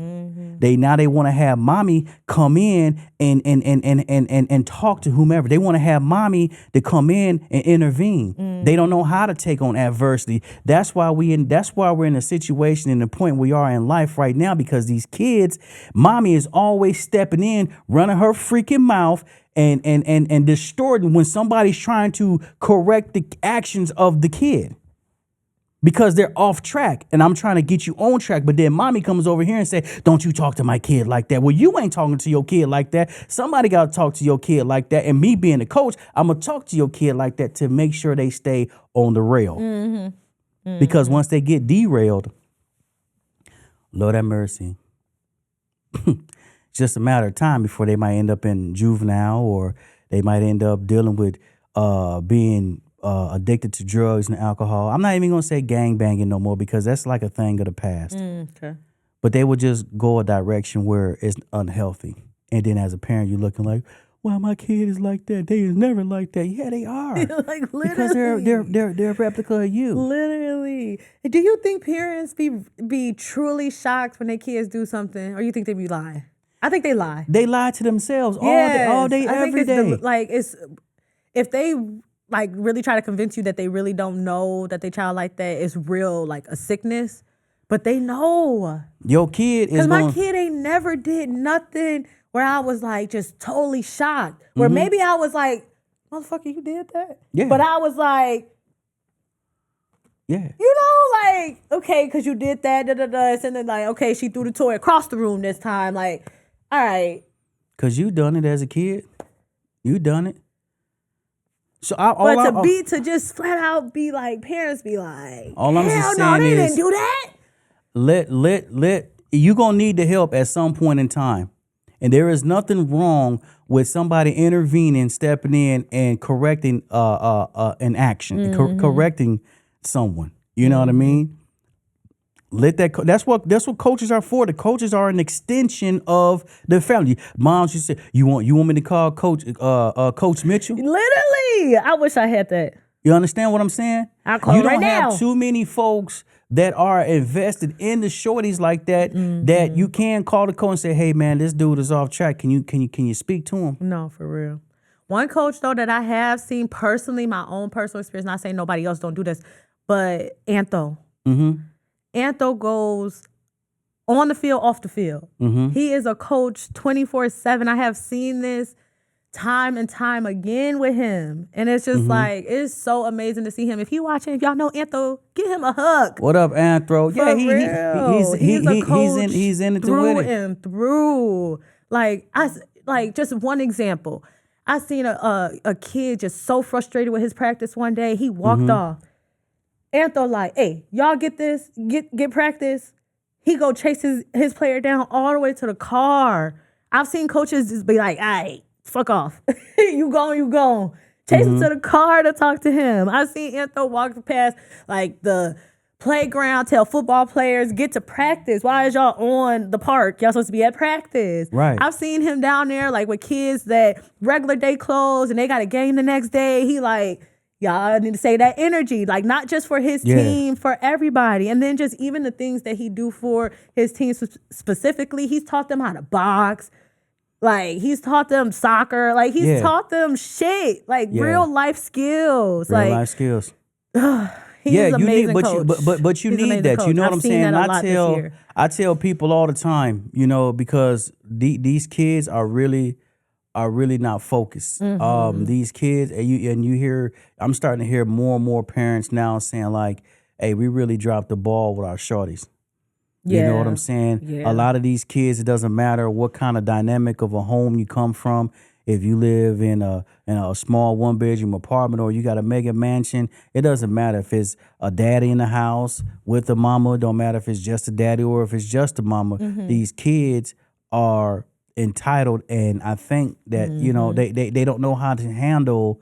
They want to have mommy come in and talk to whomever. They want to have mommy to come in and intervene. They don't know how to take on adversity. That's why we're in a situation in the point we are in life right now because these kids, mommy is always stepping in, running her freaking mouth and distorting when somebody's trying to correct the actions of the kid. Because they're off track and I'm trying to get you on track. But then mommy comes over here and say, don't you talk to my kid like that. Well, you ain't talking to your kid like that. Somebody got to talk to your kid like that. And me being a coach, I'm going to talk to your kid like that to make sure they stay on the rail. Because once they get derailed, Lord have mercy. It's just a matter of time before they might end up in juvenile, or they might end up dealing with being addicted to drugs and alcohol. I'm not even gonna say gang banging no more because that's like a thing of the past. Okay. But they would just go a direction where it's unhealthy. And then as a parent, you're looking like, well, my kid is like that. They is never like that. Yeah, they are. Like literally. Because they're a replica of you. Literally. Do you think parents be truly shocked when their kids do something, or you think they be lying? I think they lie. They lie to themselves all day, every day. If they like really try to convince you that they really don't know that their child like that, it's real like a sickness, but they know. Your kid is because my kid ain't never did nothing where I was like just totally shocked. Where maybe I was like, motherfucker, you did that? Yeah. But I was like, yeah. you know, like, okay, because you did that, and then like, okay, she threw the toy across the room this time. Like, all right. Because you done it as a kid. You done it. So to just flat out be like, parents be like, all I'm hell just no, saying they is, didn't do that. Let you gonna need the help at some point in time. And there is nothing wrong with somebody intervening, stepping in, and correcting an action, correcting someone. You know what I mean? Let that. That's what coaches are for. The coaches are an extension of the family. Moms, you said you want me to call Coach Mitchell. Literally, I wish I had that. You understand what I'm saying? I'll call you him right don't have now. too many folks that are invested in the shorties like that that you can call the coach and say, "Hey man, this dude is off track. Can you speak to him?" No, for real. One coach though that I have seen personally, my own personal experience. Not saying nobody else don't do this, but Antho. Antho goes on the field, off the field. He is a coach 24/7. I have seen this time and time again with him. And it's just like, it's so amazing to see him. If you watching, if y'all know Antho, give him a hug. What up, Anthro? Yeah, he's a coach he's in it to through win it. and through. Like just one example. I seen a kid just so frustrated with his practice one day. He walked off. Antho like, hey, y'all get this, get practice. He go chase his player down all the way to the car. I've seen coaches just be like, all right, fuck off. you gone. Chase him to the car to talk to him. I've seen Antho walk past like the playground, tell football players, get to practice. Why is y'all on the park? Y'all supposed to be at practice. Right. I've seen him down there like with kids that regular day clothes and they got a game the next day. He like, y'all need to say that energy, like not just for his team, for everybody. And then just even the things that he do for his team specifically, he's taught them how to box. Like he's taught them soccer. Like he's taught them shit, like real life skills. Real life skills. He's an amazing coach. But you need that. Coach. You know what I'm saying? And I tell people all the time, you know, because these kids are really not focused. These kids, and you hear, I'm starting to hear more and more parents now saying like, hey, we really dropped the ball with our shorties. You know what I'm saying? Yeah. A lot of these kids, it doesn't matter what kind of dynamic of a home you come from. If you live in a small 1-bedroom apartment or you got a mega mansion, it doesn't matter if it's a daddy in the house with a mama. It don't matter if it's just a daddy or if it's just a mama. These kids are entitled, and I think that you know they don't know how to handle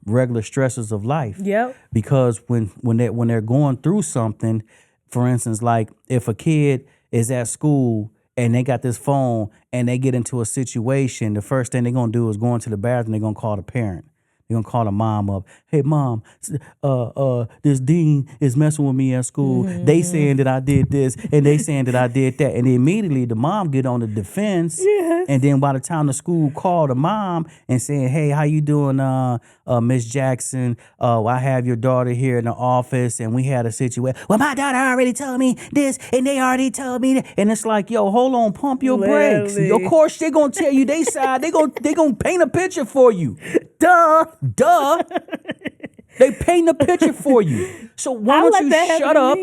regular stresses of life. Yep. Because when they're going through something, for instance, like if a kid is at school and they got this phone and they get into a situation, the first thing they're gonna do is go into the bathroom. They're gonna call the parent. They're gonna call the mom up. Hey mom, this dean is messing with me at school. They saying that I did this and they saying that I did that. And immediately the mom get on the defense. Yes. And then by the time the school call the mom and saying, hey, how you doing, Miss Jackson? I have your daughter here in the office and we had a situation. Well, my daughter already told me this and they already told me that. And it's like, yo, hold on, pump your brakes. Of course, they're gonna tell you they side. They gonna paint a picture for you. Duh. They paint a picture for you. So why don't you shut up,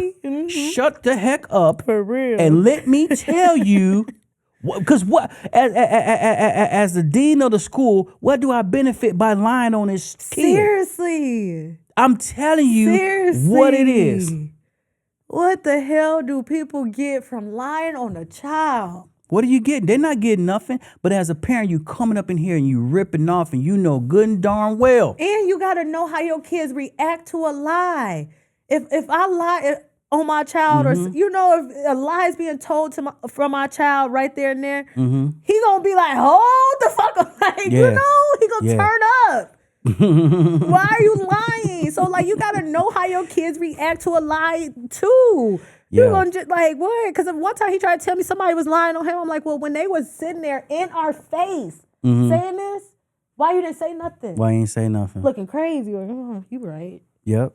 shut the heck up, for real, and let me tell you, because as the dean of the school, what do I benefit by lying on this kid? Seriously, I'm telling you what it is. What the hell do people get from lying on a child? What are you getting? They're not getting nothing. But as a parent, you coming up in here and you ripping off, and you know good and darn well. And you gotta know how your kids react to a lie. If I lie on my child, or if a lie is being told from my child right there and there, he gonna be like, hold the fuck up, like he gonna turn up. Why are you lying? So like you gotta know how your kids react to a lie too. You're gonna just like what? Because one time he tried to tell me somebody was lying on him. I'm like, well, when they was sitting there in our face saying this, why you didn't say nothing? Why you ain't say nothing? Looking crazy. Like, you right. Yep.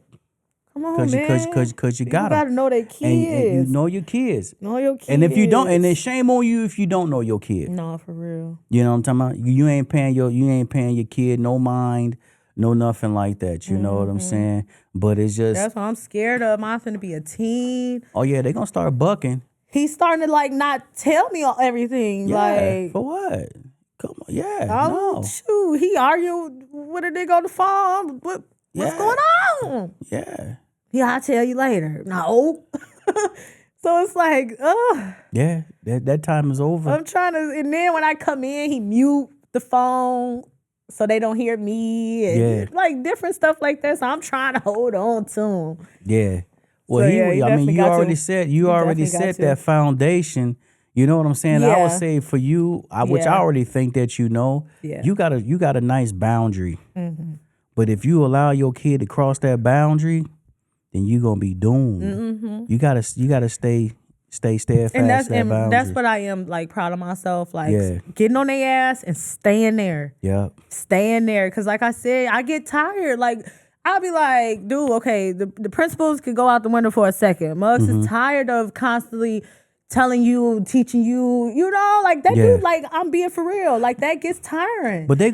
Come on, man. Because you got to know their kids. And you know your kids. Know your kids. And if you don't, and then shame on you if you don't know your kid. No, for real. You know what I'm talking about? You ain't paying your kid no mind, no nothing like that. You know what I'm saying? But it's just that's what I'm scared of. Mine's finna be a teen. Oh yeah, they gonna start bucking. He's starting to like not tell me everything. Yeah, like for what? Come on, yeah. Oh shoot, he argued with a nigga on the phone. What's going on? Yeah. Yeah, I'll tell you later. No. So it's like, yeah, that time is over. I'm trying to, and then when I come in, he mute the phone so they don't hear me, and like different stuff like that. So I'm trying to hold on to him. Yeah. Well, so, I mean, you already set that foundation. You know what I'm saying? Yeah. I would say for you, which I already think that you know, you got a nice boundary. Mm-hmm. But if you allow your kid to cross that boundary, then you're gonna be doomed. Mm-hmm. You gotta stay steadfast. And boundary. That's what I am like proud of myself, like getting on their ass and staying there. Yep. Staying there. Cause like I said, I get tired. Like I'll be like, dude, okay, the principles could go out the window for a second. Muggs is tired of constantly telling you, teaching you, you know, like that dude, like I'm being for real. Like that gets tiring. But the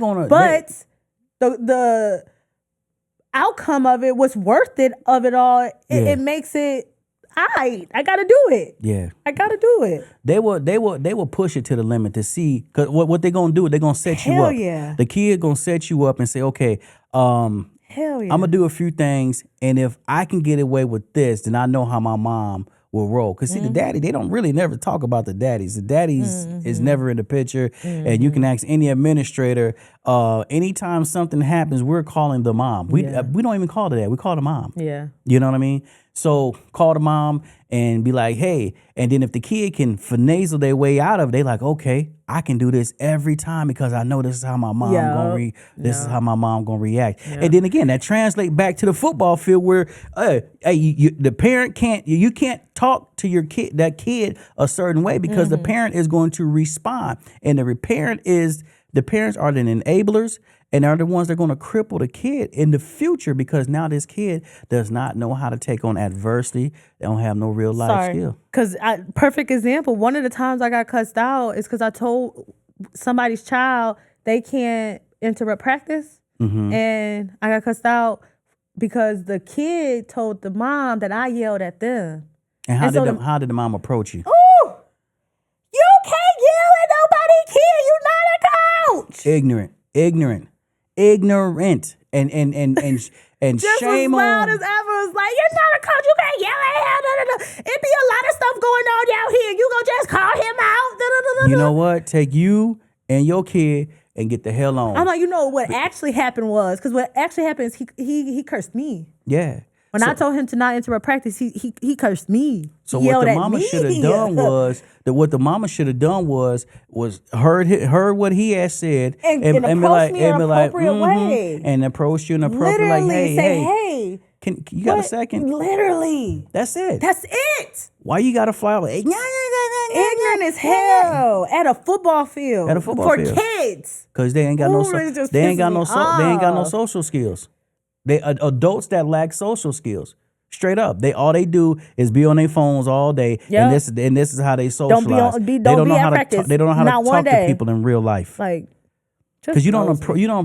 outcome of it was worth it of it all. It makes it I gotta do it. Yeah. I gotta do it. They will push it to the limit to see, cause what they're gonna do, they're gonna set you up. Yeah. The kid gonna set you up and say, okay, Hell yeah. I'm gonna do a few things, and if I can get away with this, then I know how my mom will roll. Cause see, the daddy, they don't really never talk about the daddies. The daddies is never in the picture, and you can ask any administrator. Anytime something happens, we're calling the mom. We don't even call the dad. We call the mom. Yeah. You know what I mean? So call the mom and be like, hey. And then if the kid can finagle their way out of it, they like, okay, I can do this every time because I know this is how my mom is how my mom gonna react. Yeah. And then again, that translate back to the football field where the parent can't talk to your kid, that kid, a certain way because the parent is going to respond. And the parents are the enablers and are the ones that are going to cripple the kid in the future because now this kid does not know how to take on adversity. They don't have no real life skill. Because perfect example, one of the times I got cussed out is because I told somebody's child they can't interrupt practice. Mm-hmm. And I got cussed out because the kid told the mom that I yelled at them. And how did the mom approach you? Ooh, you can't yell at nobody, kid. You're not a coach. Ignorant. And just shame as loud on. as ever. It's like, you're not a coach. You can't yell at him. It be a lot of stuff going on down here. You gonna just call him out. You know what? Take you and your kid and get the hell on. I'm like, you know what actually happened was, because what actually happened is he cursed me. Yeah. When I told him to not interrupt practice, he cursed me. So what the mama should have done was heard what he had said and approach me in an appropriate way. And approach you in an appropriate like, hey. You got a second? Literally. That's it. That's it. Why you gotta fly with ignorant as hell at a football field. For kids. Because they ain't got no social skills. They adults that lack social skills. Straight up. All they do is be on their phones all day. Yep. And this is how they socialize. They don't know how to talk to people in real life. Like, because you don't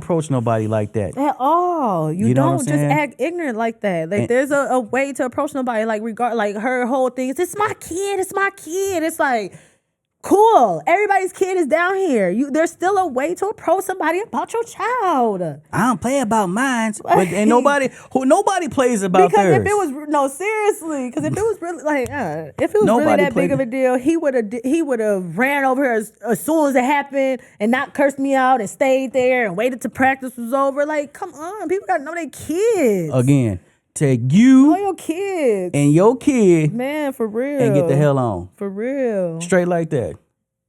approach nobody like that at all. You know don't just act ignorant like that. Like there's a way to approach nobody. Like her whole thing is, it's my kid. It's like, Cool. Everybody's kid is down here. There's still a way to approach somebody about your child. I don't play about mine, but ain't nobody plays about because theirs. if it was seriously, because if it was really if it was really that big of a deal, he would have ran over here as soon as it happened and not cursed me out and stayed there and waited till practice was over. Like, come on, people gotta know their kids. Again, take you know your kids and your kid, man, for real, and get the hell on. For real. Straight like that.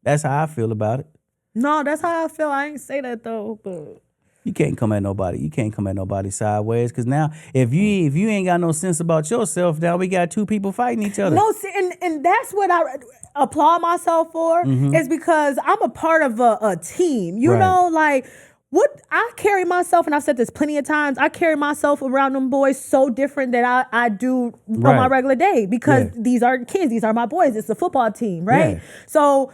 That's how I feel about it. No, that's how I feel. I ain't say that though, but you can't come at nobody. You can't come at nobody sideways, because now if you ain't got no sense about yourself, now we got two people fighting each other. No, see, and that's what I applaud myself for, is because I'm a part of a team. You know, like what I carry myself, and I've said this plenty of times, I carry myself around them boys so different than I do on my regular day, because these are kids, these are my boys, it's a football team, right? So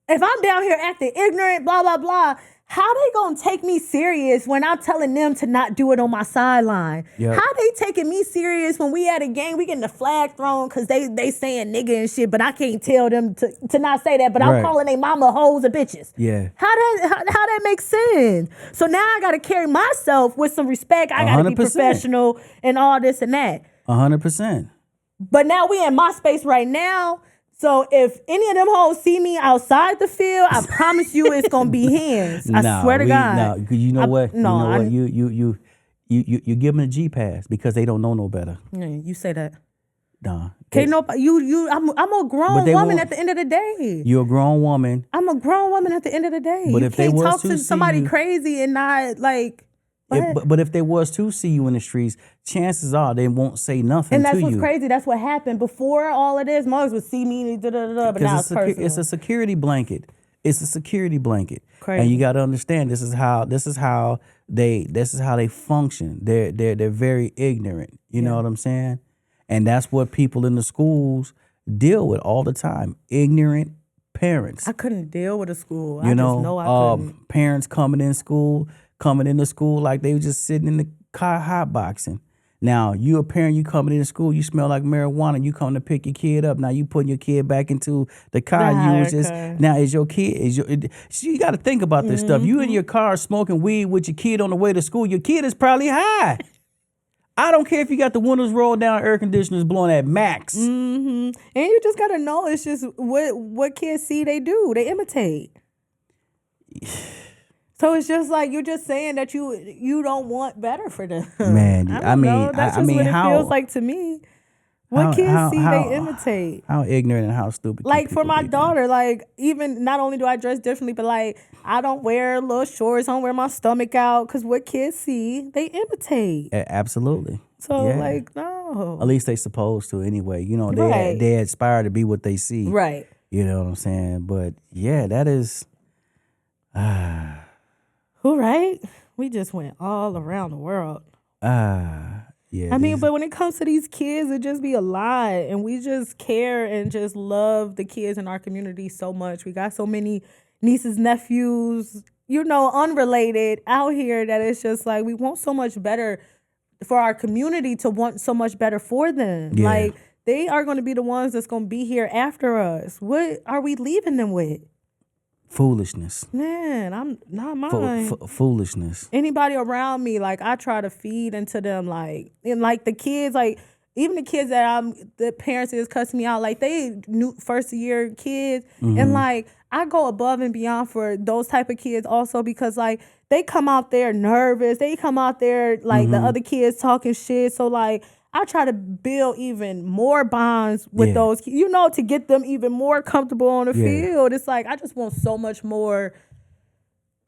if I'm down here acting ignorant, blah, blah, blah, how they gonna take me serious when I'm telling them to not do it on my sideline? How they taking me serious when we at a game, we getting the flag thrown because they saying nigga and shit, but I can't tell them to not say that, but I'm calling their mama hoes and bitches. How that makes sense? So now I gotta carry myself with some respect. I gotta 100%. Be professional and all this and that. 100%. But now we in my space right now. So if any of them hoes see me outside the field, I promise you it's gonna be hands. I swear to God. No, you know what? You give them a G pass because they don't know no better. You say that. Nah. Can't nobody. I'm a grown woman at the end of the day. You're a grown woman. I'm a grown woman at the end of the day. But you if they can't was talk to to somebody you, crazy and not like. But if they was to see you in the streets, chances are they won't say nothing to you. And that's what's crazy. That's what happened before all of this. Mothers would see me, but now it's personal. It's a security blanket. It's a security blanket. Crazy. And you got to understand this is how they function. They're very ignorant. You know what I'm saying? And that's what people in the schools deal with all the time. Ignorant parents. I couldn't deal with a school. I couldn't. Parents coming into school like they were just sitting in the car hotboxing. Now, you a parent, you coming into school, you smell like marijuana, you come to pick your kid up. Now you putting your kid back into the car. Now is your kid, so you got to think about this stuff. You in your car smoking weed with your kid on the way to school, your kid is probably high. I don't care if you got the windows rolled down, air conditioners blowing at max. And you just got to know, it's just what kids see, they do. They imitate. So it's just like you're just saying that you don't want better for them. Man, I mean, that's just what it feels like to me. What kids see, they imitate. How ignorant and how stupid. Like for my daughter, like even not only do I dress differently, but like I don't wear little shorts, I don't wear my stomach out, because what kids see, they imitate. Absolutely. So like no. At least they supposed to anyway. You know, they aspire to be what they see. Right. You know what I'm saying? But yeah, that is. Who right? We just went all around the world. Yeah. I mean, but when it comes to these kids, it just be a lot. And we just care and just love the kids in our community so much. We got so many nieces, nephews, unrelated out here that it's just like we want so much better for our community to want so much better for them. Yeah. Like they are going to be the ones that's going to be here after us. What are we leaving them with? Foolishness. Man, I'm not mine. Foolishness. Anybody around me, like I try to feed into them, like, and like the kids, like even the kids that the parents is cussing me out, like they new first year kids, and like I go above and beyond for those type of kids also, because like they come out there nervous, they come out there like the other kids talking shit, so like I try to build even more bonds with those, to get them even more comfortable on the field. It's like I just want so much more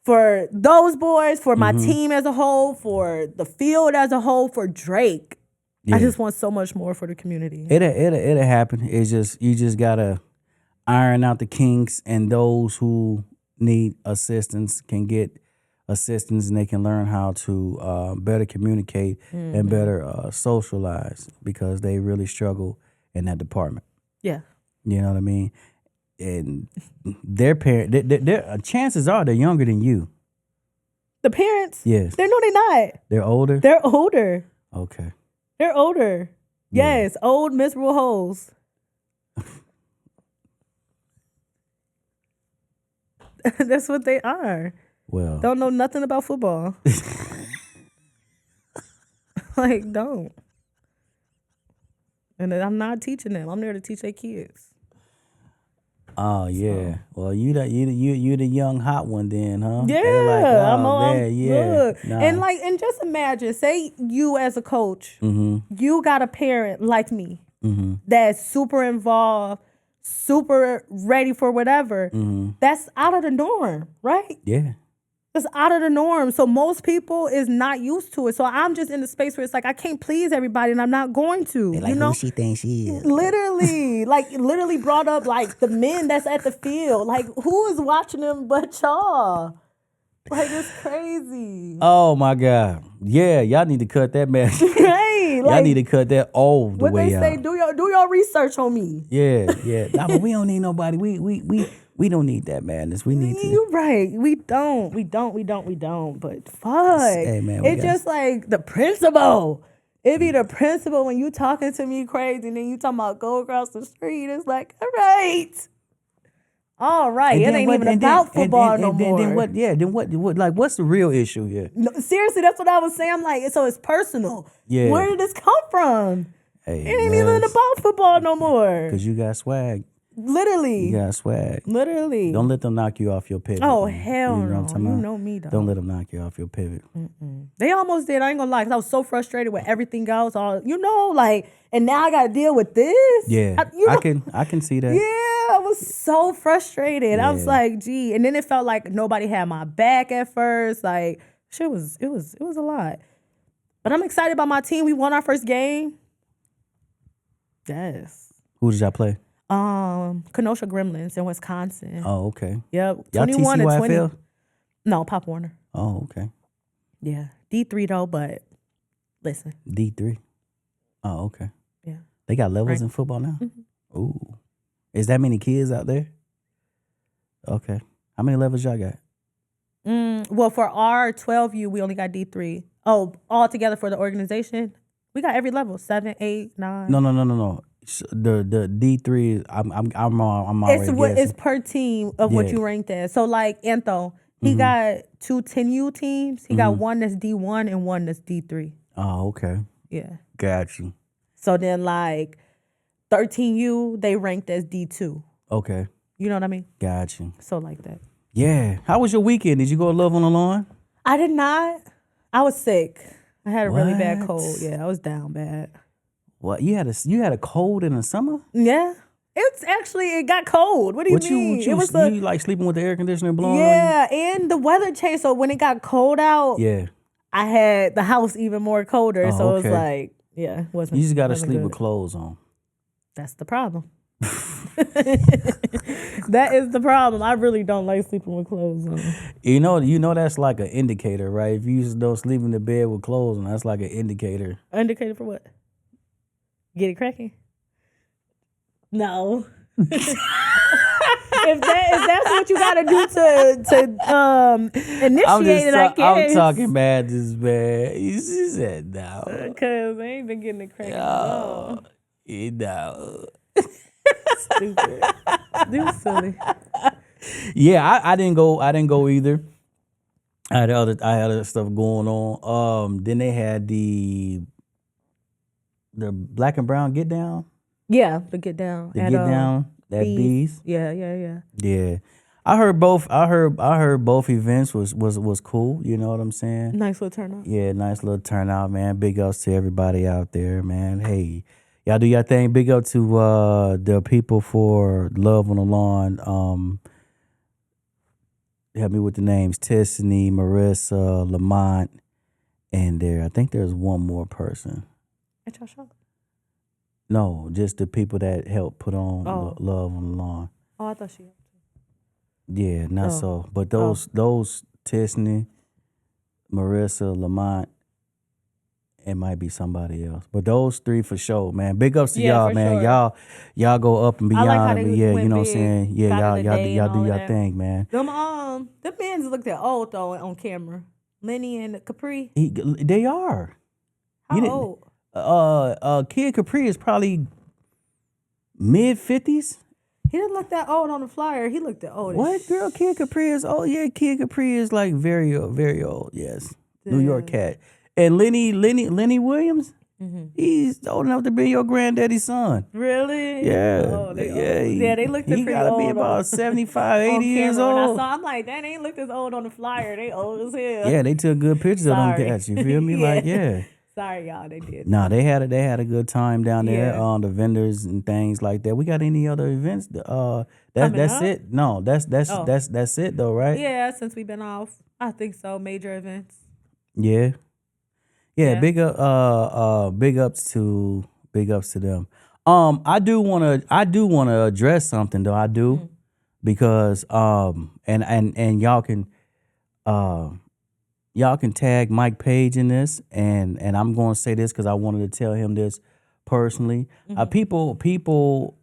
for those boys, for my team as a whole, for the field as a whole, for Drake. I just want so much more for the community. It'll happen. It's just you just gotta iron out the kinks, and those who need assistance can get assistance, and they can learn how to better communicate and better socialize, because they really struggle in that department. Yeah. You know what I mean? And their chances are they're younger than you. The parents? Yes. They're not. They're older? They're older. Okay. They're older. Yes, old miserable hoes. That's what they are. Well, Don't know nothing about football. Like, don't. And I'm not teaching them. I'm there to teach their kids. oh yeah. Well, you the young hot one then, huh? Yeah, They like, look. Nah. And just imagine, say you as a coach, you got a parent like me that's super involved, super ready for whatever. That's out of the norm, right? Yeah. It's out of the norm. So most people is not used to it. So I'm just in the space where it's like I can't please everybody, and I'm not going to. They like you know, who she thinks she is. literally brought up like the men that's at the field. Like, who is watching them but y'all? Like, it's crazy. Oh my God. Yeah, y'all need to cut that mess. Hey, Y'all need to cut that all the what way they out. say, do your research on me. Yeah. Nah, but we don't need nobody. We don't need that madness. We need to. You're right. We don't. But fuck. Hey, man, It's just like the principle. It be the principle when you talking to me crazy and then you talking about go across the street. It's like, all right. It ain't even about football no more. Then what? Yeah. Then what? Like, what's the real issue here? No, seriously, that's what I was saying. I'm like, so it's personal. Yeah. Where did this come from? Hey, It ain't even about football no more. Because you got swag. Literally. You got swag. Literally. Don't let them knock you off your pivot. Oh, man. hell You know no. what I'm talking You about? know me, though. Don't let them knock you off your pivot. They almost did. I ain't gonna lie, because I was so frustrated with everything else. And now I gotta deal with this. Yeah. I can see that. Yeah, I was so frustrated. I was Yeah. like, gee. And then it felt like nobody had my back at first. Like, it was a lot. But I'm excited about my team. We won our first game. Yes. Who did y'all play? Kenosha Gremlins in Wisconsin. Oh, okay. Yep. Y'all 21 to 20. TCYFL? No, Pop Warner. Oh, okay. Yeah. D3 though, but listen. D3. Oh, okay. Yeah. They got levels Right. in football now? Ooh. Is that many kids out there? Okay. How many levels y'all got? Well, for our 12U, we only got D3. Oh, all together for the organization, we got every level: 7, 8, 9. No. The D3 is I'm already guessing. It's per team of what Yeah. you ranked as. So like Antho, he got 2 10U teams. He got one that's D1 and one that's D3. Oh, okay. Yeah. Got you. So then like 13U, they ranked as D2. Okay. You know what I mean? Got you. So like that. Yeah. How was your weekend? Did you go to Love on the Lawn? I did not. I was sick. I had a really bad What? cold. Yeah, I was down bad. What? You had a cold in the summer? Yeah. It got cold. What do you mean? You like sleeping with the air conditioner blowing on Yeah, and the weather changed. So when it got cold out, you? Yeah. I had the house even more colder. Oh, so it okay. was like, yeah, it wasn't. You just gotta wasn't sleep good. with clothes on. That's the problem. That is the problem. I really don't like sleeping with clothes on. You know that's like an indicator, right? If you just don't sleep in the bed with clothes on, that's like an indicator. Indicator for what? Get it cracking? No. if that's what you gotta do to initiate it, I guess. I'm talking madness, man. You just said no. Cause I ain't been getting it cracking. No. You know. Stupid. You silly. Yeah, I didn't go either. I had other stuff going on. Then they had the black and brown get down. Yeah, the get down. The get down. That bees. Yeah. Yeah. I heard both events was cool, you know what I'm saying? Nice little turnout. Yeah, nice little turnout, man. Big ups to everybody out there, man. Hey, y'all do your thing. Big up to the people for Love on the Lawn. Help me with the names: Tiffany, Marissa, Lamont, and I think there's one more person. At your show? No, just the people that helped put on Oh. Love on the Lawn. Oh, I thought she. Yeah, not Oh. so. But those Tiffany, Marissa, Lamont, it might be somebody else. But those three for sure, man. Big ups to Yeah, y'all, for man. sure. Y'all go up and I beyond. like how they Yeah, went you know what I'm big, saying? Yeah, got in the day y'all and do all your that. thing, man. The men's looked at old though on camera. Lenny and Capri. They are. How You didn't- old? Kid Capri is probably mid-50s. He didn't look that old on the flyer. He looked the oldest. What girl? Kid Capri is old. Yeah, Kid Capri is like very old, very old. Yes, New York cat. And Lenny Williams. He's old enough to be your granddaddy's son. Really? Yeah. Oh, they looked pretty old. He gotta be about 75, 80 years When old. I'm like, that ain't looked as old on the flyer. They old as hell. Yeah, they took good pictures of them cats. You feel me? Like, yeah. Sorry, y'all. They did. Nah, they had a good time down there. Yeah. The vendors and things like that. We got any other events? That's up? it. No, that's it though, right? Yeah, since we've been off, I think so. Major events. Yeah. Yeah, Yeah. big ups to them. I do wanna address something though. I do because and y'all can tag Mike Page in this, and I'm going to say this because I wanted to tell him this personally. People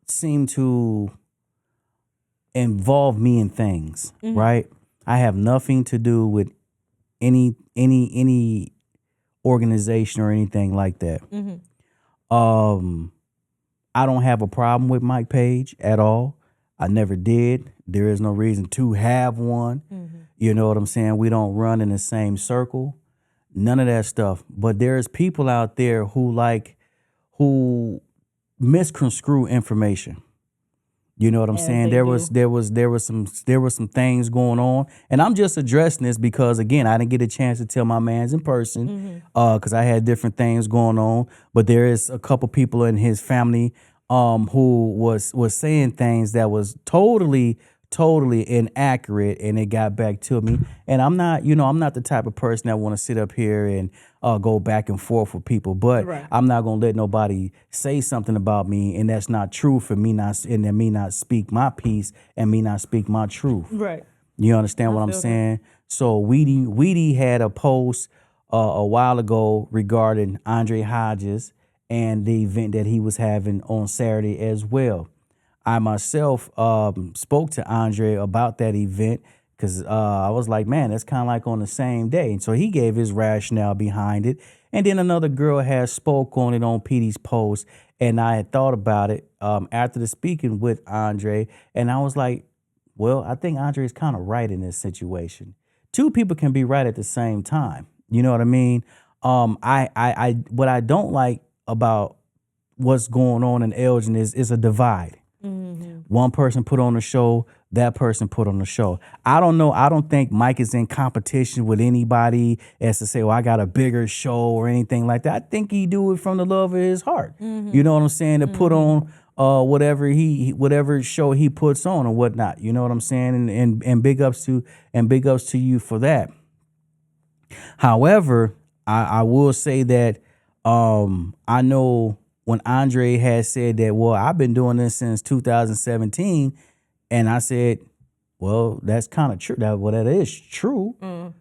seem to involve me in things, right? I have nothing to do with any organization or anything like that. I don't have a problem with Mike Page at all. I never did. There is no reason to have one. You know what I'm saying? We don't run in the same circle. None of that stuff. But there's people out there who misconstrue information. You know what I'm saying? There was some things going on, and I'm just addressing this because again, I didn't get a chance to tell my mans in person because I had different things going on. But there is a couple people in his family who was saying things that was totally inaccurate, and it got back to me. And I'm not the type of person that want to sit up here and go back and forth with people, but I'm not gonna let nobody say something about me and that's not true for me not speak my piece and me not speak my truth. Right. You understand what I'm saying? So Weedy had a post a while ago regarding Andre Hodges and the event that he was having on Saturday as well. I myself spoke to Andre about that event because I was like, man, that's kind of like on the same day. And so he gave his rationale behind it. And then another girl had spoke on it on PD's post. And I had thought about it after the speaking with Andre. And I was like, well, I think Andre is kind of right in this situation. Two people can be right at the same time. You know what I mean? I what I don't like about what's going on in Elgin is a divide. One person put on a show, that person put on the show. I don't know. I don't think Mike is in competition with anybody as to say, well, I got a bigger show or anything like that. I think he do it from the love of his heart. You know what I'm saying? To put on whatever show he puts on or whatnot. You know what I'm saying? And big ups to you for that. However, I will say that I know when Andre had said that, well, I've been doing this since 2017, and I said, well, that's kind of true. That is true.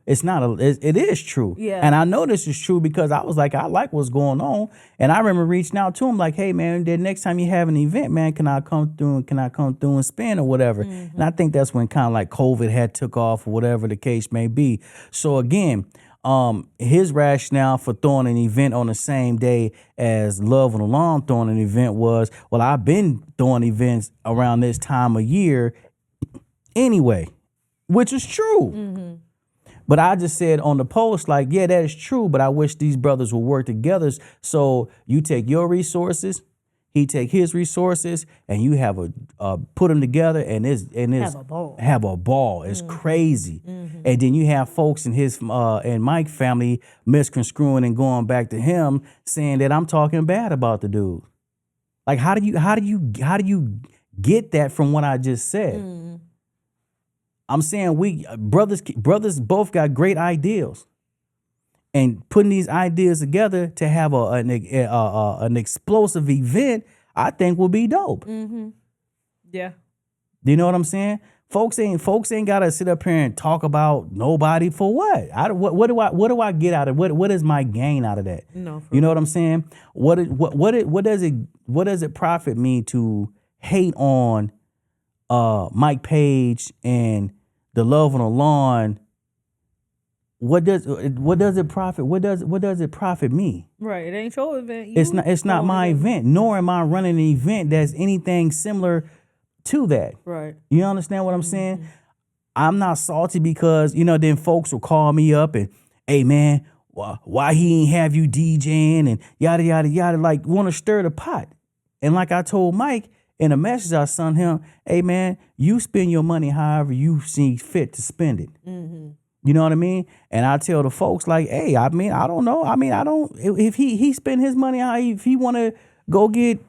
It's not it is true. Yeah. And I know this is true because I was like, I like what's going on. And I remember reaching out to him like, hey man, the next time you have an event, man, can I come through and spin or whatever? And I think that's when kind of like COVID had took off or whatever the case may be. So again, his rationale for throwing an event on the same day as Love on the Lawn throwing an event was, well, I've been throwing events around this time of year anyway, which is true. But I just said on the post, like, yeah, that is true, but I wish these brothers would work together. So you take your resources, he take his resources, and you have put them together, and have a ball. It's crazy. And then you have folks in his and Mike family misconstruing and going back to him saying that I'm talking bad about the dude. Like, how do you get that from what I just said? I'm saying we brothers both got great ideals. And putting these ideas together to have an explosive event, I think will be dope. Yeah. Do you know what I'm saying? Folks ain't gotta sit up here and talk about nobody for what? What do I get out of it? What is my gain out of that? No. You know what I'm saying? What does it profit me to hate on Mike Page and the Love on the Lawn? What does it profit? What does it profit me? Right. It ain't your event. It's not my event, nor am I running an event that's anything similar to that. Right. You understand what I'm saying? I'm not salty because, then folks will call me up and, hey, man, why he ain't have you DJing and yada, yada, yada, like want to stir the pot. And like I told Mike in a message I sent him, hey, man, you spend your money however you see fit to spend it. You know what I mean? And I tell the folks like, hey, I don't know. If he spend his money, if he want to go get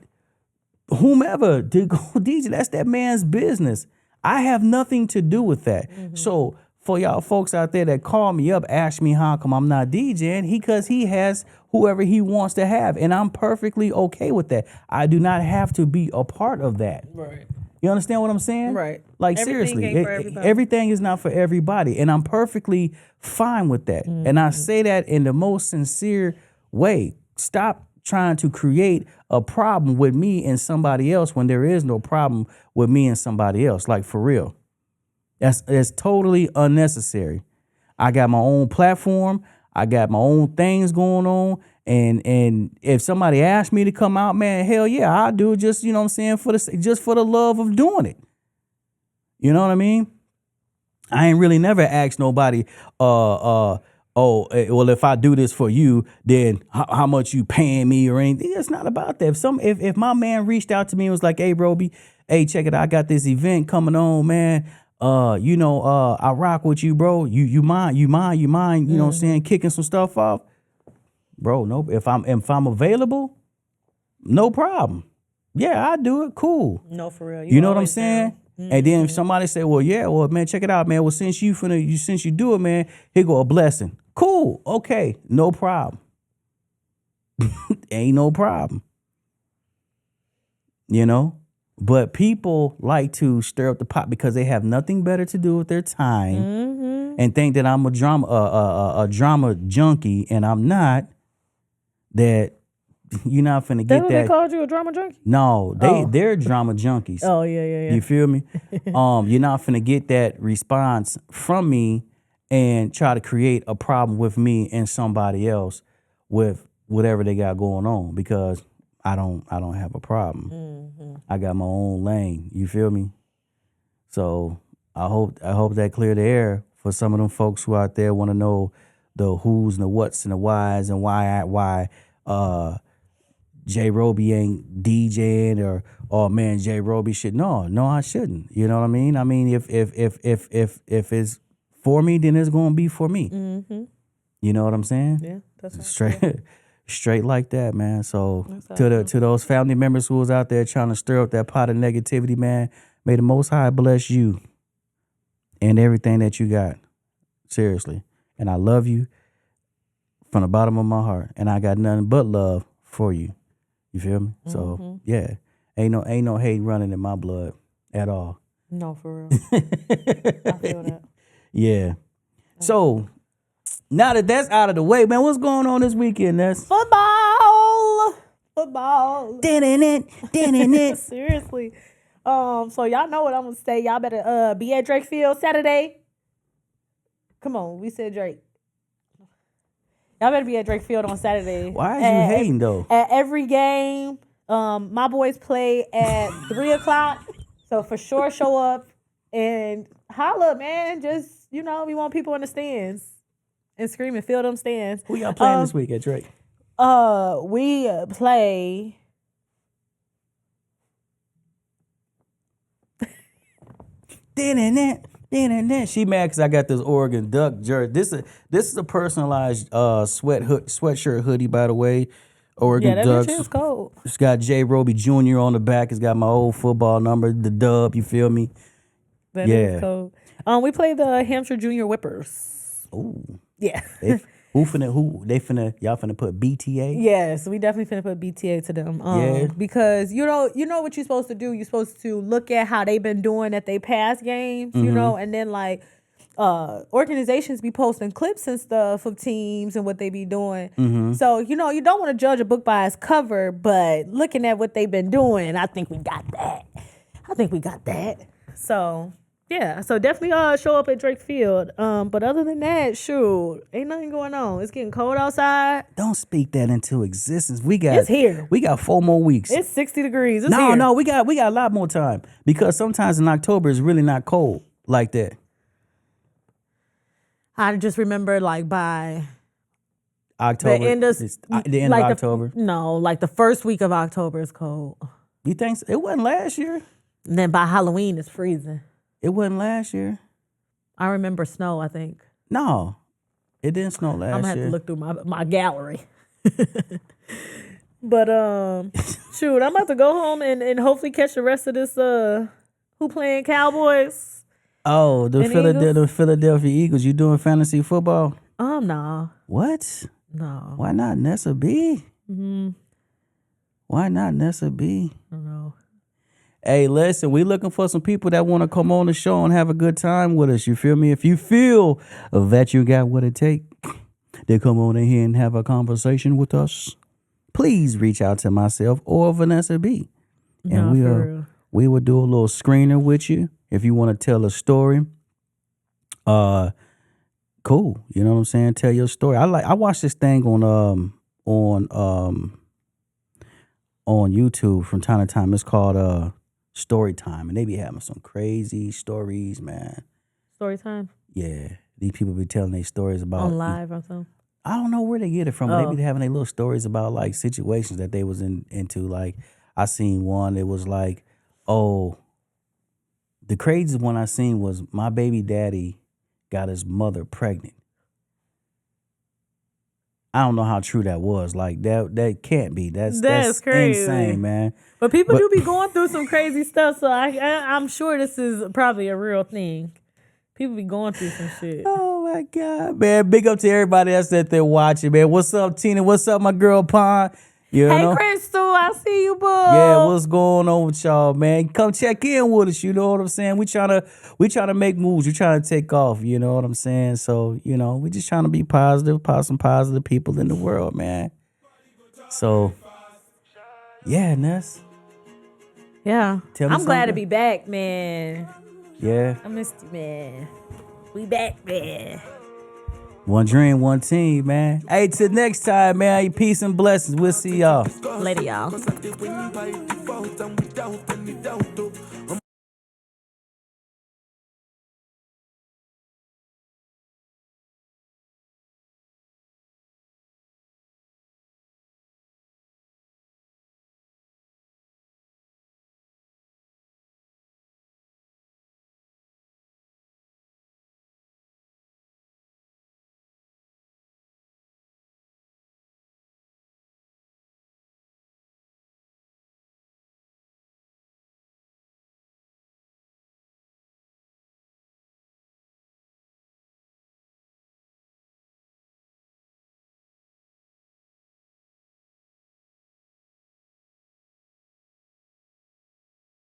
whomever to go DJ, that's that man's business. I have nothing to do with that. So for y'all folks out there that call me up, ask me how come I'm not DJing, because he has whoever he wants to have. And I'm perfectly okay with that. I do not have to be a part of that. Right. You understand what I'm saying? Right. Like, Everything seriously, ain't for everybody. everything is not for everybody. And I'm perfectly fine with that. And I say that in the most sincere way. Stop trying to create a problem with me and somebody else when there is no problem with me and somebody else. Like, for real. That's totally unnecessary. I got my own platform. I got my own things going on. And if somebody asked me to come out, man, hell yeah, I'll do it just, you know what I'm saying, just for the love of doing it. You know what I mean? I ain't really never asked nobody, well, if I do this for you, then how much you paying me or anything. It's not about that. If my man reached out to me and was like, hey, Roby, hey, check it out, I got this event coming on, man. I rock with you, bro. You mind, you know what I'm saying, kicking some stuff off. Bro, no, if I'm available, no problem. Yeah, I do it. Cool. No, for real. You know what I'm saying? And then if somebody say, well, yeah, well, man, check it out, man. Well, since you do it, man, here go a blessing. Cool. Okay. No problem. Ain't no problem. You know? But people like to stir up the pot because they have nothing better to do with their time and think that I'm a drama junkie, and I'm not. That you're not finna get that. They called you a drama junkie? No, they're drama junkies. Oh, yeah. You feel me? You're not finna get that response from me and try to create a problem with me and somebody else with whatever they got going on, because I don't have a problem. I got my own lane. You feel me? So I hope that cleared the air for some of them folks who out there want to know the who's and the what's and the whys and why J Roby ain't DJing or man, J Roby should. No, I shouldn't. You know what I mean? I mean, if it's for me, then it's gonna be for me. You know what I'm saying? Yeah, that's straight like that, man. So to those family members who was out there trying to stir up that pot of negativity, man, may the Most High bless you and everything that you got. Seriously. And I love you from the bottom of my heart. And I got nothing but love for you. You feel me? So yeah. Ain't no hate running in my blood at all. No, for real. I feel that. Yeah. So now that that's out of the way, man, what's going on this weekend, Ness? Football. Didn't Seriously. So y'all know what I'm gonna say. Y'all better be at Drake Field Saturday. Come on, we said Drake. Y'all better be at Drake Field on Saturday. Why is you hating though? At every game, my boys play at 3:00. So for sure, show up and holla, man. Just we want people in the stands and scream and fill them stands. Who y'all playing this week at Drake? We play. She mad because I got this Oregon Duck jersey. This is a personalized sweatshirt hoodie, by the way. Oregon Ducks. Yeah, that is cold. It's got J Roby Jr. on the back. It's got my old football number, the dub. You feel me? That is cold. We play the Hampshire Junior Whippers. Ooh. Yeah. Y'all finna put BTA? Yes, we definitely finna put BTA to them. Because you know what you're supposed to do. You're supposed to look at how they've been doing at they past games, and then like organizations be posting clips and stuff of teams and what they be doing. So you don't want to judge a book by its cover, but looking at what they've been doing, I think we got that. So Yeah, so definitely show up at Drake Field. But other than that, shoot, ain't nothing going on. It's getting cold outside. Don't speak that into existence. We got It's here. We got 4 more weeks. It's 60 degrees. It's here. No, we got a lot more time because sometimes in October it's really not cold like that. I just remember like by October, the end of the end like of October. like the first week of October is cold. You think so? It wasn't last year? And then by Halloween it's freezing. It wasn't last year. I remember snow, I think. No, it didn't snow last year. I'm gonna have to look through my gallery. But shoot, I'm about to go home and hopefully catch the rest of this who playing Cowboys. Oh, the Philadelphia Eagles. You doing fantasy football? No. What? No. Why not Nessa B? Why not Nessa B? I don't know. Hey, listen, we looking for some people that want to come on the show and have a good time with us. You feel me? If you feel that you got what it takes to come on in here and have a conversation with us, please reach out to myself or Vanessa B. And we will do a little screener with you if you want to tell a story. Cool. You know what I'm saying? Tell your story. I watched this thing on YouTube from time to time. It's called Story Time, and they be having some crazy stories, man. Story time? Yeah. These people be telling their stories about on live or something. I don't know where they get it from, but they be having their little stories about like situations that they was into. Like I seen one, it was like, oh, the craziest one I seen was my baby daddy got his mother pregnant. I don't know how true that was. Like that can't be. That's crazy. Insane, man. But people do be going through some crazy stuff, so I'm sure this is probably a real thing. People be going through some shit. Oh my God, man! Big up to everybody else that they're watching, man. What's up, Tina? What's up, my girl Pond? You know? Hey, Crystal, I see you, boo. Yeah, what's going on with y'all, man? Come check in with us. You know what I'm saying? We trying to make moves. We trying to take off. You know what I'm saying? So we just trying to be positive, some positive people in the world, man. So, yeah, Ness. Yeah, I'm glad to something. be back, man. Yeah. I missed you, man. We back, man. One dream, one team, man. Hey, till next time, man. Peace and blessings. We'll see y'all. Later, y'all.